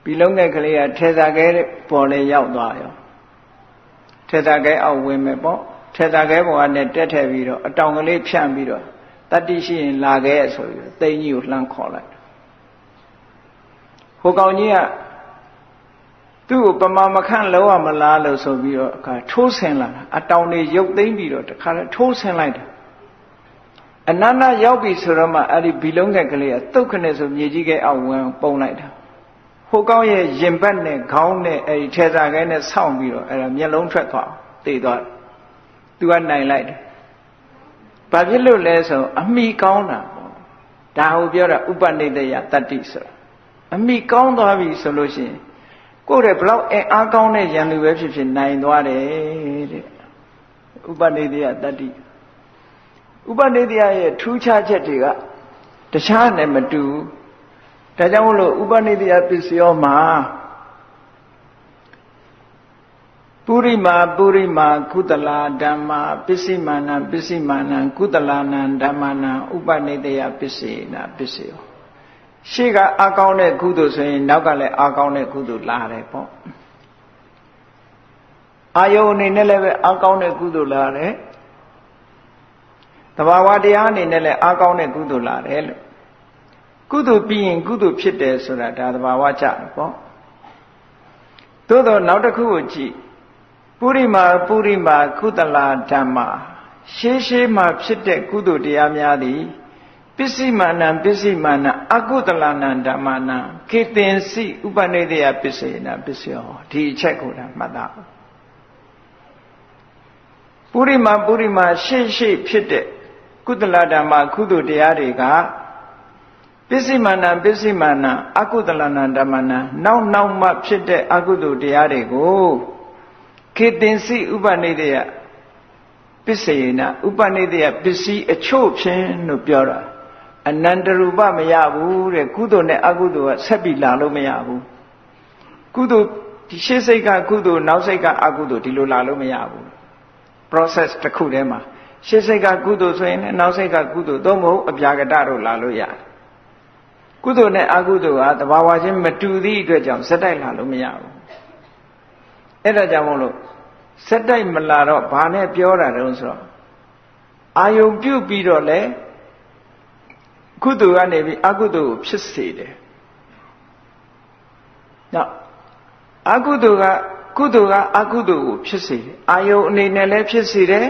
ဘီလုံးငယ်ကလေးကထဲစားခဲ့ပေါ်လေရောက်သွားရောထဲစားခဲအောက်ဝင်မယ်ပေါ့ထဲစားခဲပေါ်ကနေတက်ထည့်ပြီးတော့အတောင်ကလေးဖြန့်ပြီးတော့တတ္တိရှိရင်လာခဲ့ဆိုပြီးသိန်းကြီးကိုလှမ်းခေါ်လိုက်ဟိုကောင်ကြီးကသူ့ကိုပမာမခန့်လုံးဝမလားလို့ဆိုပြီးတော့အခါထိုးဆင်လာတာအတောင်တွေရုပ်သိမ်းပြီးတော့တခါလဲထိုးဆင်လိုက်တာအနန္တရောက်ပြီဆိုတော့မှအဲ့ဒီဘီလုံးငယ်ကလေးကတုတ်ခနဲ့ဆိုမြေကြီးကအောက်ဝင်ပုံလိုက်တာဟိုကောင်းရဲ့ရင်ဘတ်နဲ့ခေါင်းနဲ့အဲ့ဒီထဲစားခဲနဲ့ဆောင်းပြီးတော့အဲ့ဒါမျက်လုံးထွက်သွားတေးသွားသူကနိုင်လိုက်တယ်ဘာဖြစ်လို့လဲဆိုအမိကောင်းတာပေါ့ဒါဟိုပြောတာဥပနိဒေယတတ္တိဆိုတာအမိကောင်းသွားပြီဆိုလို့ရှိရင်ကိုယ်ရဲ့ဘလောက်အားကောင်းတဲ့ယန္တုပဲဖြစ်ဖြစ်နိုင်သွားတယ်တဲ့ဥပနိဒေယတတ္တိဥပနိဒေယရဲ့ထူးခြားချက်တွေကတခြားနဲ့မတူ ဒါကြောင့်မလို့ဥပနိဒေယပစ္စယောမှာပုရိမာကုသလာဓမ္မာပစ္စည်းမာနံကုသလာနံဓမ္မနံဥပနိဒေယပစ္စေနပစ္စယောရှေ့ကအကောင်းတဲ့ကုသိုလ်ဆိုရင်နောက်ကလည်းအကောင်းတဲ့ကုသိုလ်လာတယ်ပေါ့အာယုန်အနေနဲ့လည်းပဲအကောင်းတဲ့ကုသိုလ်လာတယ်သဘာဝတရားအနေနဲ့လည်းအကောင်းတဲ့ကုသိုလ်လာတယ်လို့ကုသိုလ်ပြီးရင်ကုသိုလ်ဖြစ်တယ်ဆိုတာဒါသဘာဝကျတယ်ပေါ့သို့တော့နောက်တစ်ခုကိုကြည့်ပုရိမာကုသလာဓမ္မာရှေးမှာဖြစ်တဲ့ကုသိုလ်တရားများသည်ပစ္စည်းမာနံအကုသလနံဓမ္မနံခေတင်စီဥပနိဒေယပစ္စေနပစ္စယောဒီအချက်ကိုမှတ်သားပုရိမာရှေးဖြစ်တဲ့ကုသလဓမ္မကုသိုလ်တရားတွေကပစ္စည်းမာနံအကုသလနံဓမ္မနံနောက်မှဖြစ်တဲ့အကုသိုလ်တရားတွေကိုခေတင်စီဥပနိဒေယပစ္စေနဥပနိဒေယပစ္စည်းအချို့ဖြင့်လို့ပြောတာအနန္တရူပမရဘူးတဲ့ကုသိုလ်နဲ့အကုသိုလ်ကဆက်ပြီးလာလို့မရဘူးကုသိုလ်ဒီရှေ့စိတ်ကကုသိုလ်နောက်စိတ်ကအကုသိုလ်ဒီလိုလာလို့မရဘူး process တစ်ခုတည်းမှာရှေ့စိတ်ကကုသိုလ်ဆိုရင်နောက်စိတ်ကကုသိုလ်သို့မဟုတ်အပြာကတတို့လာလို့ရတယ်ကုသိုလ်နဲ့အကုသိုလ်ကသဘာဝချင်းမတူသည့်အတွက်ကြောင့်စက်တိုက်လာလို့မရဘူးအဲ့ဒါကြောင့်မို့လို့စက်တိုက်မလာတော့ဘာနဲ့ပြောတာတုံးဆိုတော့အာယုံပြုတ်ပြီးတော့လေကုသိုလ်ကနေပြီးအကုသိုလ်ကိုဖြစ်စေတယ်နောက်အကုသိုလ်ကအကုသိုလ်ကိုဖြစ်စေတယ်အာယုံအနေနဲ့လည်းဖြစ်စေတယ်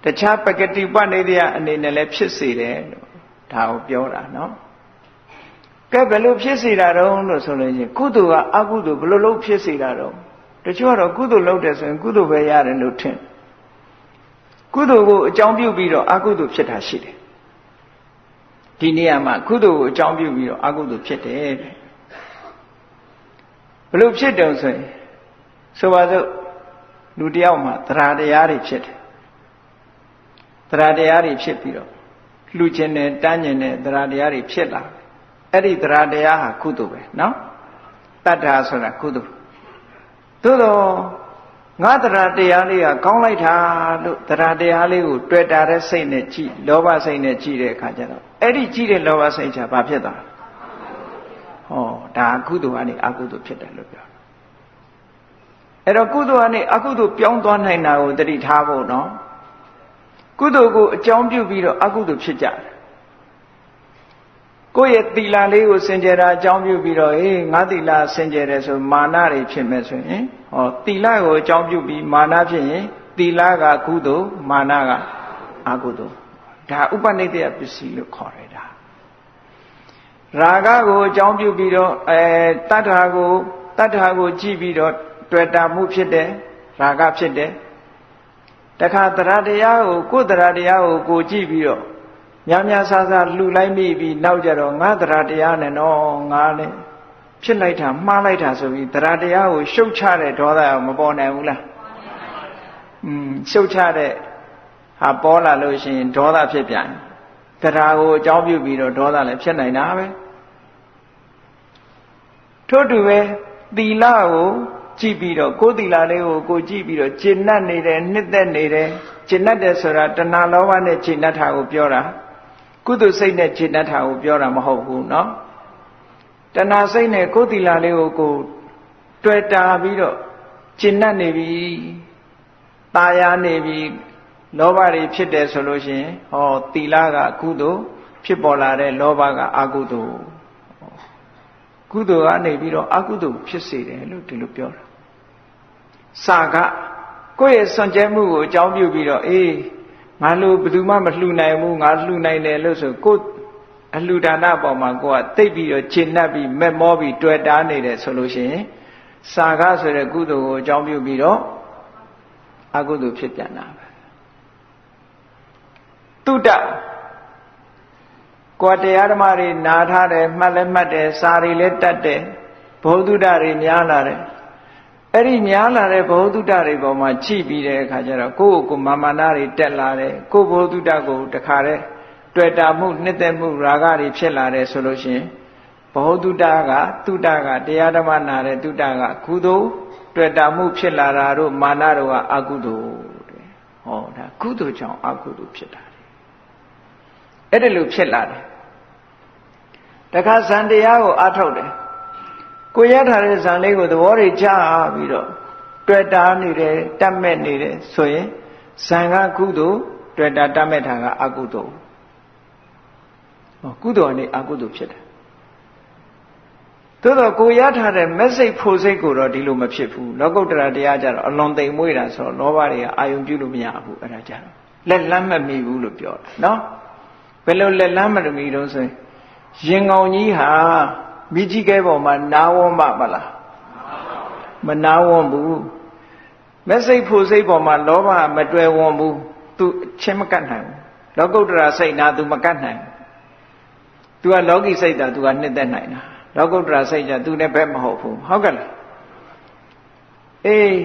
တခြားပကတိပနိဒေယအနေနဲ့လည်းဖြစ်စေတယ်လို့ဒါကိုပြောတာနော်ကဲဘယ်လိုဖြစ်စေတာတုံးလို့ဆိုလို့ချင်းကုသိုလ်ကအကုသိုလ်ဘယ်လိုလုပ်ဖြစ်စေတာတုံးတချို့ကတော့ကုသိုလ်လုပ်တယ်ဆိုရင်ကုသိုလ်ပဲရတယ်လို့ထင်ကုသိုလ်ကိုအကြောင်းပြုပြီးတော့အကုသိုလ်ဖြစ်တာရှိတယ်ဒီနေရာမှာကုသိုလ်ကိုအကြောင်းပြုပြီးတော့အကုသိုလ်ဖြစ်တယ်တဲ့ဘယ်လိုဖြစ်တုံးဆိုရင်ဆိုပါစို့လူတယောက်မှာသရတရားတွေဖြစ်တယ်သရတရားတွေဖြစ်ပြီးတော့လှူခြင်းနဲ့တန်းခြင်းနဲ့သရတရားတွေဖြစ်လာအဲ့ဒီသရတရားဟာကုသိုလ်ပဲနော်တတ္ထာဆိုတာကုသိုလ်သို့တော့ငါသရတရားလေးကကောင်းလိုက်တာလို့သရတရားလေးကိုတွေ့တာတဲ့စိတ်နဲ့ကြည့်လောဘစိတ်နဲ့ကြည့်တဲ့အခါကျတော့အဲ့ဒီကြည့်တဲ့လောဘစိတ်ချဘာဖြစ်သွားဟောဒါကုသိုလ်ကနေအကုသိုလ်ဖြစ်တယ်လို့ပြောအဲ့တော့ကုသိုလ်ကနေအကုသိုလ်ပြောင်းသွားနိုင်တာကိုသတိထားဖို့နော်ကုသိုလ်ကိုအကြောင်းပြုပြီးတော့အကုသိုလ်ဖြစ်ကြတယ်ကိုယ့်ရဲ့သီလလေးကိုစင်ကြယ်တာအကြောင်းပြုပြီးတော့ငါသီလစင်ကြယ်တယ်ဆိုမာနတွေဖြစ်မယ်ဆိုရင်ဟောသီလကိုအကြောင်းပြုပြီးမာနဖြစ်ရင်သီလကကုသိုလ်မာနကအကုသိုလ်ဒါဥပနိဒေယပစ္စည်းလို့ခေါ်ရတာရာဂကိုအကြောင်းပြုပြီးတော့တတ္ထာကိုကြည့်ပြီးတော့တွေ့တာမှုဖြစ်တယ်ရာဂဖြစ်တယ်တခါသရတရားကိုကိုယ်သရတရားကိုကိုကြည့်ပြီးတော့များဆာလှူလိုက်မိပြီးနောက်ကြတော့ငါသရတရားနဲ့နော်ငါလည်းဖြစ်လိုက်တာမှားလိုက်တာဆိုပြီးသရတရားကိုရှုတ်ချတဲ့ဒေါသမပေါ်နိုင်ဘူးလားရှုတ်ချတဲ့ဟာပေါ်လာလို့ရှိရင်ဒေါသဖြစ်ပြန်တရားကိုအကြောင်းပြုပြီးတော့ဒေါသလည်းဖြစ်နိုင်တာပဲထို့တူပဲသီလကိုကြည့်ပြီးတော့ကိုယ်သီလလေးကိုကိုကြည့်ပြီးတော့ကျင့်납နေတယ်နှစ်သက်နေတယ်ကျင့်납တယ်ဆိုတာတဏှာလောဘနဲ့ကျင့်납တာကိုပြောတာကုသိုလ်စိတ်နဲ့ကျင့်납တာကိုပြောတာမဟုတ်ဘူးเนาะတဏှာစိတ်နဲ့ကိုယ်သီလလေးကိုကိုတွေ့တာပြီးတော့ကျင့်납နေပြီตาယာနေပြီလောဘတွေဖြစ်တယ်ဆိုလို့ရှိရင်ဟောသီလကကုသိုလ်ဖြစ်ပေါ်လာတဲ့လောဘကအကုသိုလ်ကုသိုလ်ကနေပြီးတော့အကုသိုလ်ဖြစ်စေတယ်လို့ဒီလိုပြောတာစာကကိုယ့်ရဲ့စွန့်ကြဲမှုကိုအကြောင်းပြုပြီးတော့ငါလိုဘယ်သူမှမလှူနိုင်ဘူးငါလှူနိုင်တယ်လို့ဆိုကိုယ်အလှူဒါနပေါ်မှာကိုယ်ကသိပြီးတော့ကျင့်납ပြီးမက်မောပြီးတွေ့တာနေတယ်ဆိုလို့ရှိရင်စာကဆိုတဲ့ကုသိုလ်ကိုအကြောင်းပြုပြီးတော့အကုသိုလ်ဖြစ်ပြန်တာပဲတုတ္တကိုယ်တရားဓမ္မတွေနားထားတယ်မှတ်လည်းမှတ်တယ်စာတွေလည်းတတ်တယ်ဘုဒ္ဓတွေများလာတယ်အဲ့ဒီများလာတဲ့ဘုဒ္ဓတွေပေါ်မှာကြည့်ပြီးတဲ့အခါကျတော့ကိုယ့်ကိုမာမနာတွေတက်လာတယ်ကိုယ့်ဘုဒ္ဓကိုတခါတည်းတွေ့တာမှုနှစ်သက်မှုရာဂတွေဖြစ်လာတယ်ဆိုလို့ရှိရင် ဘောတုတ္တကတုတ္တကတရားဓမ္မနာတဲ့တုတ္တကကုသိုလ်တွေ့တာမှုဖြစ်လာတာတို့မာနတို့ကအကုသိုလ်တဲ့ဟောဒါကုသိုလ်ကြောင့်အကုသိုလ်ဖြစ်တာအဲ့ဒါလိုဖြစ်လာတယ်တခါဇန်တရားကိုအားထုတ်တယ်ကိုရထားတဲ့ဇန်လေးကိုသဘောတွေချပြီးတော့တွေ့တာနေတယ်တတ်မဲ့နေတယ်ဆိုရင်ဇန်ကကုသိုလ်တွေ့တာတတ်မဲ့တာကအကုသိုလ်ကုသိုလ်နဲ့အကုသိုလ်ဖြစ်တယ်သို့တော့ကိုရထားတဲ့မက်စိတ်ဖို့စိတ်ကိုတော့ဒီလိုမဖြစ်ဘူးလောကုတ္တရာတရားကြတော့အလွန်သိမ်မွေ့တာဆိုတော့လောဘတွေကအာယုံပြုလို့မရဘူးအဲ့ဒါကြတော့လက်လန်းမမီဘူးလို့ပြောတာနော်ဘယ်လိုလက်လန်းမမီတော့ဆိုရင်ကောင်ကြီးဟာမိကြီးကဲပေါ်မှာနားဝန်းပါမလားမနားဝန်းဘူးမက်စိတ်ဖို့စိတ်ပေါ်မှာလောဘမတွယ်ဝန်းဘူးသူချင်းမကတ်နိုင်ဘူးလောကုတ္တရာစိတ်နာသူမကတ်နိုင်ဘူးသူကလောကီစိတ်တာသူကနှစ်သက်နိုင်တာလောကုတ္တရာစိတ်ကြသူနဲ့ဘက်မဟုတ်ဘူးဟုတ်ကဲ့လားအေး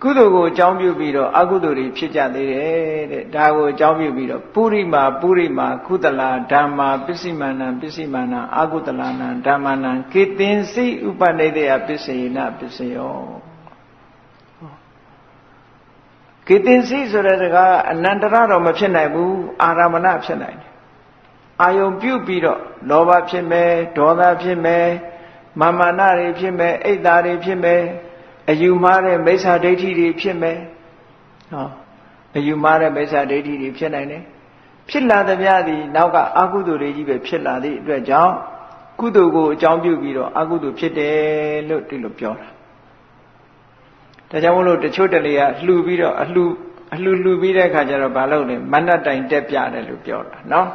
ကုသိုလ်ကိုအကြောင်းပြုပြီးတော့အကုသိုလ်တွေဖြစ်ကြသေးတယ်တဲ့ဒါကိုအကြောင်းပြုပြီးတော့ပုရိမာကုသလာဓမ္မာပစ္စည်းမာနံအကုသလာနံဓမ္မနံကေတင်စိဥပနိဒေယပစ္စယေနပစ္စယောကေတင်စိဆိုတဲ့စကားအနန္တရတော့မဖြစ်နိုင်ဘူးအာရမဏဖြစ်နိုင်တယ်အာယုံပြုပြီးတော့လောဘဖြစ်မယ်ဒေါသဖြစ်မယ်မာနတွေဖြစ်မယ်အိတ်သားတွေဖြစ်မယ်အယူမှားတဲ့မိစ္ဆာဒိဋ္ဌိတွေဖြစ်မယ်ဟောအယူမှားတဲ့မိစ္ဆာဒိဋ္ဌိတွေဖြစ်နိုင်တယ်ဖြစ်လာသမျှသည်နောက်ကအကုသိုလ်တွေကြီးပဲဖြစ်လာသည့်အတွက်ကြောင့်ကုသိုလ်ကိုအကြောင်းပြုပြီးတော့အကုသိုလ်ဖြစ်တယ်လို့ဒီလိုပြောတာဒါကြောင့်မို့လို့တချို့တလေကလှူပြီးတော့အလှူပြီးတဲ့အခါကျတော့ဘာလုပ်လဲမန္တတိုင်တက်ပြတယ်လို့ပြောတာနော်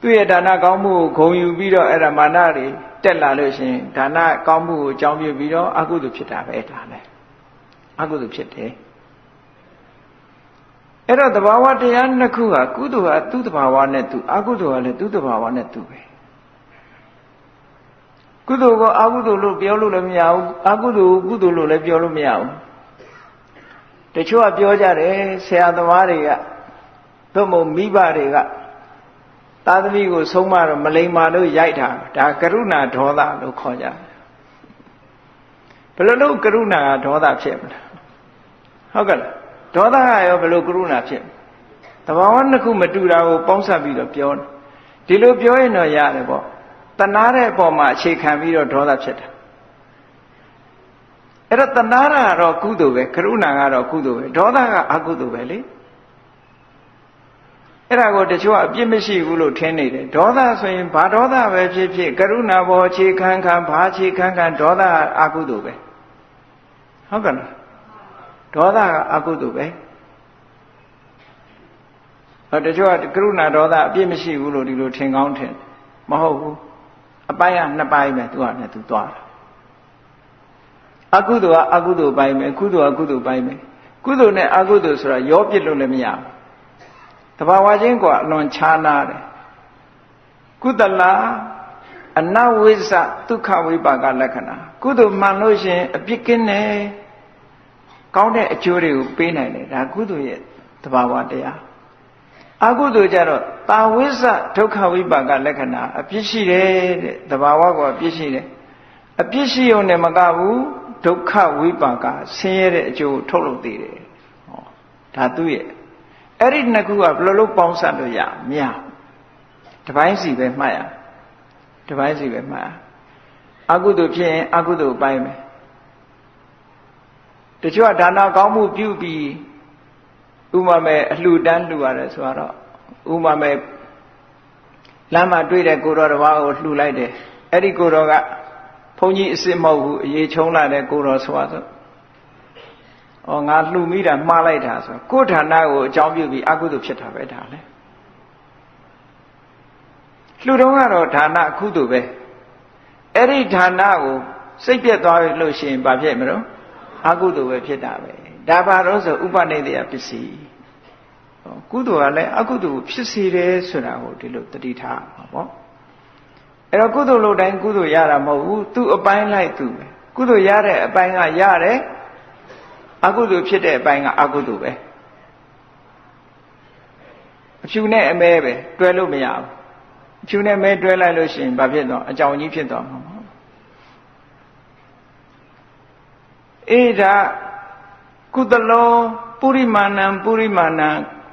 သူ့ရဲ့ဒါနကောင်းမှုကိုဂုဏ်ယူပြီးတော့အဲ့ဒါမာနတွေတက်လာလို့ရှိရင်ဒါနကောင်းမှုကိုအကြောင်းပြုပြီးတော့အကုသိုလ်ဖြစ်တာပဲဒါလည်းအကုသိုလ်ဖြစ်တယ်အဲ့တော့သဘာဝတရားနှစ်ခုဟာကုသိုလ်ဟာသူ့သဘာဝနဲ့သူအကုသိုလ်ကလည်းသူ့သဘာဝနဲ့သူပဲကုသိုလ်ကိုအကုသိုလ်လို့ပြောလို့လည်းမရဘူးအကုသိုလ်ကိုကုသိုလ်လို့လည်းပြောလို့မရဘူးတချို့ကပြောကြတယ်ဆရာသမားတွေကသို့မဟုတ်မိဘတွေကသာသမီကိုဆုံးမတော့မလိမ္မာလို့ရိုက်တာဒါကရုဏာဒေါသလို့ခေါ်ကြဘယ်လိုလုပ်ကရုဏာကဒေါသဖြစ်မလားဟုတ်ကဲ့လားဒေါသကရောဘယ်လိုကရုဏာဖြစ်သဘာဝနှစ်ခုမတူတာကိုပေါင်းစပ်ပြီးတော့ပြောတယ်ဒီလိုပြောရင်တော့ရတယ်ပေါ့တဏှာတဲ့အပေါ်မှာအခြေခံပြီးတော့ဒေါသဖြစ်တာအဲ့တော့တဏှာကတော့ကုသိုလ်ပဲကရုဏာကတော့ကုသိုလ်ပဲဒေါသကအကုသိုလ်ပဲလေအဲ့ဒါကိုတချို့ကအပြစ်မရှိဘူးလို့ထင်နေတယ်ဒေါသဆိုရင်ဘာဒေါသပဲဖြစ်ဖြစ်ကရုဏာဘောအခြေခံခံဘာအခြေခံခံဒေါသအကုသိုလ်ပဲဟုတ်ကဲ့လားဒေါသကအကုသိုလ်ပဲဟောတချို့ကကရုဏာဒေါသအပြစ်မရှိဘူးလို့ဒီလိုထင်ကောင်းထင်မဟုတ်ဘူးအပိုင်းကနှစ်ပိုင်းပဲသူကနဲ့သူသွားတာအကုသိုလ်ကအကုသိုလ်ပိုင်းပဲကုသိုလ်ကကုသိုလ်ပိုင်းပဲကုသိုလ်နဲ့အကုသိုလ်ဆိုတာရောပြစ်လို့လည်းမရဘူးတဘာဝချင်းကအလွန်ခြားနာတယ်ကုသလာအနဝိဇ္ဇဒုက္ခဝိပါကလက္ခဏာကုသိုလ်မှန်လို့ရှိရင်အပြစ်ကင်းတယ်ကောင်းတဲ့အကျိုးတွေကိုပေးနိုင်တယ်ဒါကုသိုလ်ရဲ့တဘာဝတရားအကုသိုလ်ကြတော့တာဝိဇ္ဇဒုက္ခဝိပါကလက္ခဏာအပြစ်ရှိတယ်တဲ့တဘာဝကအပြစ်ရှိတယ်အပြစ်ရှိုံနဲ့မကဘူးဒုက္ခဝိပါကဆင်းရဲတဲ့အကျိုးထုတ်လုပ်သေးတယ်ဟောဒါသူ့ရဲ့အဲ့ဒီနှစ်ခုကဘယ်လိုလုပ်ပေါင်းစပ်လို့ရမရတပိုင်းစီပဲမှတ်ရတပိုင်းစီပဲမှတ်ရအကုသိုလ်ဖြစ်ရင်အကုသိုလ်ပိုင်းပဲတချို့ကဒါနကောင်းမှုပြုပြီးဥမာမဲ့အလှူဒန်းလှူရတယ်ဆိုတော့ဥမာမဲ့လမ်းမှာတွေ့တဲ့ကိုတော်တစ်ပါးကိုလှူလိုက်တယ်အဲ့ဒီကိုတော်ကဘုန်းကြီးအစ်စ်မဟုတ်ဘူးအရေးချုံလာတဲ့ကိုတော်ဆိုတော့ဩငါလှူမိတာမှားလိုက်တာဆိုကိုယ်ဌာနကိုအကြောင်းပြုပြီးအကုသိုလ်ဖြစ်တာပဲဒါလေလှူတော့ကတော့ဌာနအကုသိုလ်ပဲအဲ့ဒီဌာနကိုစိတ်ပြက်သွားပြီလို့ရှိရင်ဘာဖြစ်မလို့အကုသိုလ်ပဲဖြစ်တာပဲဒါပါတော့ဆိုဥပနိဒေယပစ္စည်းကုသိုလ်ကလည်းအကုသိုလ်ဖြစ်စေတယ်ဆိုတာကိုဒီလိုတတိထားပါပေါ့အဲ့တော့ကုသိုလ်လို့တိုင်းကုသိုလ်ရတာမဟုတ်ဘူးသူ့အပိုင်းလိုက်သူပဲကုသိုလ်ရတဲ့အပိုင်းကရတယ်အကုသိုလ်ဖြစ်တဲ့အပိုင်းကအကုသိုလ်ပဲအဖြူနဲ့အမဲပဲတွဲလို့မရဘူး ဖြူနဲ့မဲတွဲလိုက်လို့ရှိရင်ဘာဖြစ်သွားအကြောင်းကြီးဖြစ်သွားမှာပေါ့အေးဒါကုသလောပုရိမာဏံပုရိမာဏံ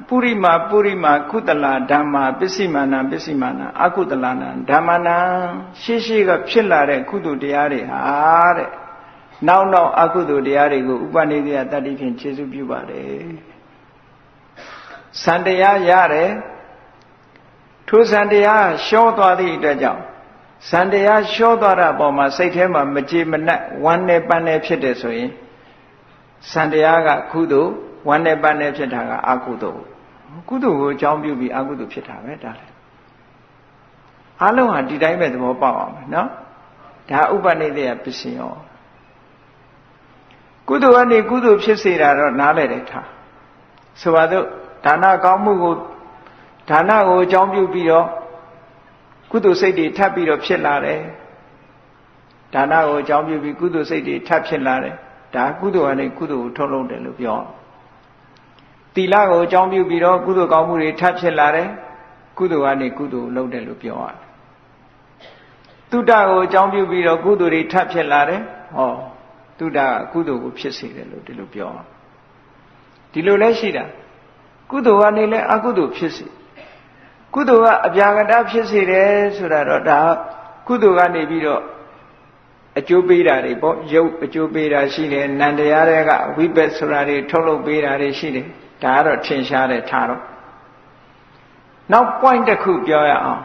ပုရိမာပုရိမာကုသလာဓမ္မာပစ္စည်းမာဏံပစ္စည်းမာဏံအကုသလာနံဓမ္မနံရှေ့ကဖြစ်လာတဲ့ကုသိုလ်တရားတွေဟာတဲ့နောက်အကုသိုလ်တရားတွေကိုဥပနိဒေယတတ္တိဖြင့်ခြေစုပြုပါတယ်စံတရားရတယ်ထိုစံတရားရှောသွားသည့်အတွက်ကြောင့်စံတရားရှောသွားတာပေါ်မှာစိတ်ထဲမှာမကြေမနက်ဝမ်းနဲ့ပန်းနဲ့ဖြစ်တယ်ဆိုရင်စံတရားကကုသိုလ်ဝမ်းနဲ့ပန်းနဲ့ဖြစ်တာကအကုသိုလ်ကုသိုလ်ကိုအကြောင်းပြုပြီးအကုသိုလ်ဖြစ်တာပဲဒါလည်းအလုံးဟာဒီတိုင်းပဲသဘောပေါက်အောင်နော်ဒါဥပနိဒေယပစ္စည်းရောကုသိုလ်ကနေကုသိုလ်ဖြစ်စေတာတော့နားလည်တယ်ထားဆိုပါတော့ဒါနကောင်းမှုကိုဒါနကိုအကြောင်းပြုပြီးတော့ကုသိုလ်စိတ်တွေထပ်ပြီးတော့ဖြစ်လာတယ်ဒါနကိုအကြောင်းပြုပြီးကုသိုလ်စိတ်တွေထပ်ဖြစ်လာတယ်ဒါကုသိုလ်ကနေကုသိုလ်ကိုထုတ်လုပ်တယ်လို့ပြောသီလကိုအကြောင်းပြုပြီးတော့ကုသိုလ်ကောင်းမှုတွေထပ်ဖြစ်လာတယ်ကုသိုလ်ကနေကုသိုလ်လုပ်တယ်လို့ပြောရတယ်သုဒ္ဓကိုအကြောင်းပြုပြီးတော့ကုသိုလ်တွေထပ်ဖြစ်လာတယ်ဟောသုဒ္ဓကကုသိုလ်ကိုဖြစ်စေတယ်လို့ဒီလိုပြောဒီလိုလဲရှိတာကုသိုလ်ကနေလဲအကုသိုလ်ဖြစ်စေကုသိုလ်ကအပြာကတဖြစ်စေတယ်ဆိုတာတော့ဒါကုသိုလ်ကနေပြီးတော့အကျိုးပေးတာတွေပေါ့ရုပ်အကျိုးပေးတာရှိတယ်နံတရားတွေကဝိပဿနာတွေထုတ်လုပ်ပေးတာတွေရှိတယ်ဒါကတော့ထင်ရှားတယ်ထားတော့နောက် point တစ်ခုပြောရအောင်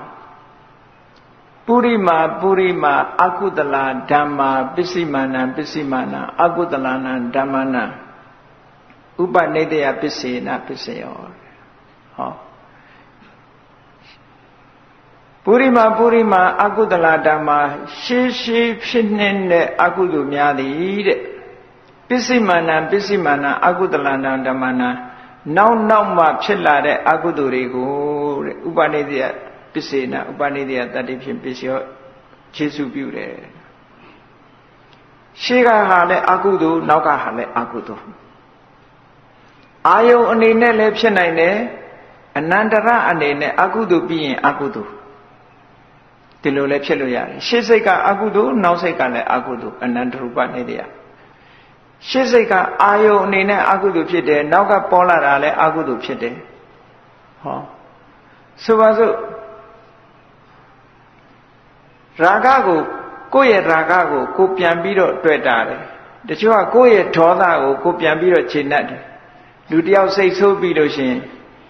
ပုရိမာပုရိမာအကုသလာဓမ္မာပစ္စည်းမာနံပစ္စည်းမာနံအကုသလာနံဓမ္မနံဥပနိဒေယပစ္စေနပစ္စယောဟောပုရိမာပုရိမာအကုသလာဓမ္မာရှေးဖြစ်တဲ့အကုသိုလ်များသည်တဲ့ပစ္စည်းမာနံပစ္စည်းမာနံအကုသလာနံဓမ္မနံနောက်မှဖြစ်လာတဲ့အကုသိုလ်တွေကိုတဲ့ဥပနိဒေယပစ္စေနဥပနိဒေယတတ္တိဖြင့်ပစ္စယောခြေစုပြုတယ်ရှေးကဟာလည်းအကုသိုလ်နောက်ကဟာလည်းအကုသိုလ်အာယုံအနေနဲ့လည်းဖြစ်နိုင်တယ်အနန္တရအနေနဲ့အကုသိုလ်ပြီးရင်အကုသိုလ်ဒီလိုလည်းဖြစ်လို့ရတယ်ရှေးစိတ်ကအကုသိုလ်နောက်စိတ်ကလည်းအကုသိုလ်အနန္တရူပနေတရားရှေးစိတ်ကအာယုံအနေနဲ့အကုသိုလ်ဖြစ်တယ်နောက်ကပေါ်လာတာလည်းအကုသိုလ်ဖြစ်တယ်ဟောဆိုပါစို့ရာဂကိုကိုယ့်ရဲ့ရာဂကိုကိုပြန်ပြီးတော့တွေ့တာတယ်တချို့ကကိုယ့်ရဲ့ဒေါသကိုကိုပြန်ပြီးတော့ခြေနှက်တယ်လူတယောက်စိတ်ဆိုးပြီးလို့ရှိရင်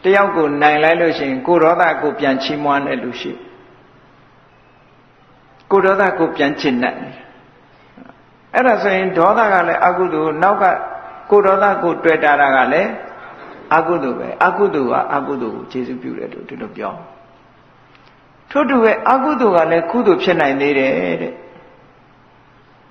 တယောက်ကိုနိုင်လိုက်လို့ရှိရင်ကိုဒေါသကိုပြန်ချီးမွမ်းတဲ့လူရှိကိုဒေါသကိုပြန်ချစ်နှက်တယ်အဲ့ဒါဆိုရင်ဒေါသကလည်းအကုသိုလ်နောက်ကကိုဒေါသကိုတွေ့တာကလည်းအကုသိုလ်ပဲအကုသိုလ်ကအကုသိုလ်ကိုခြေစုပြုတယ်လို့ဒီလိုပြောထို့တူပဲအကုသိုလ်ကလည်းကုသိုလ်ဖြစ်နိုင်သေးတယ်တဲ့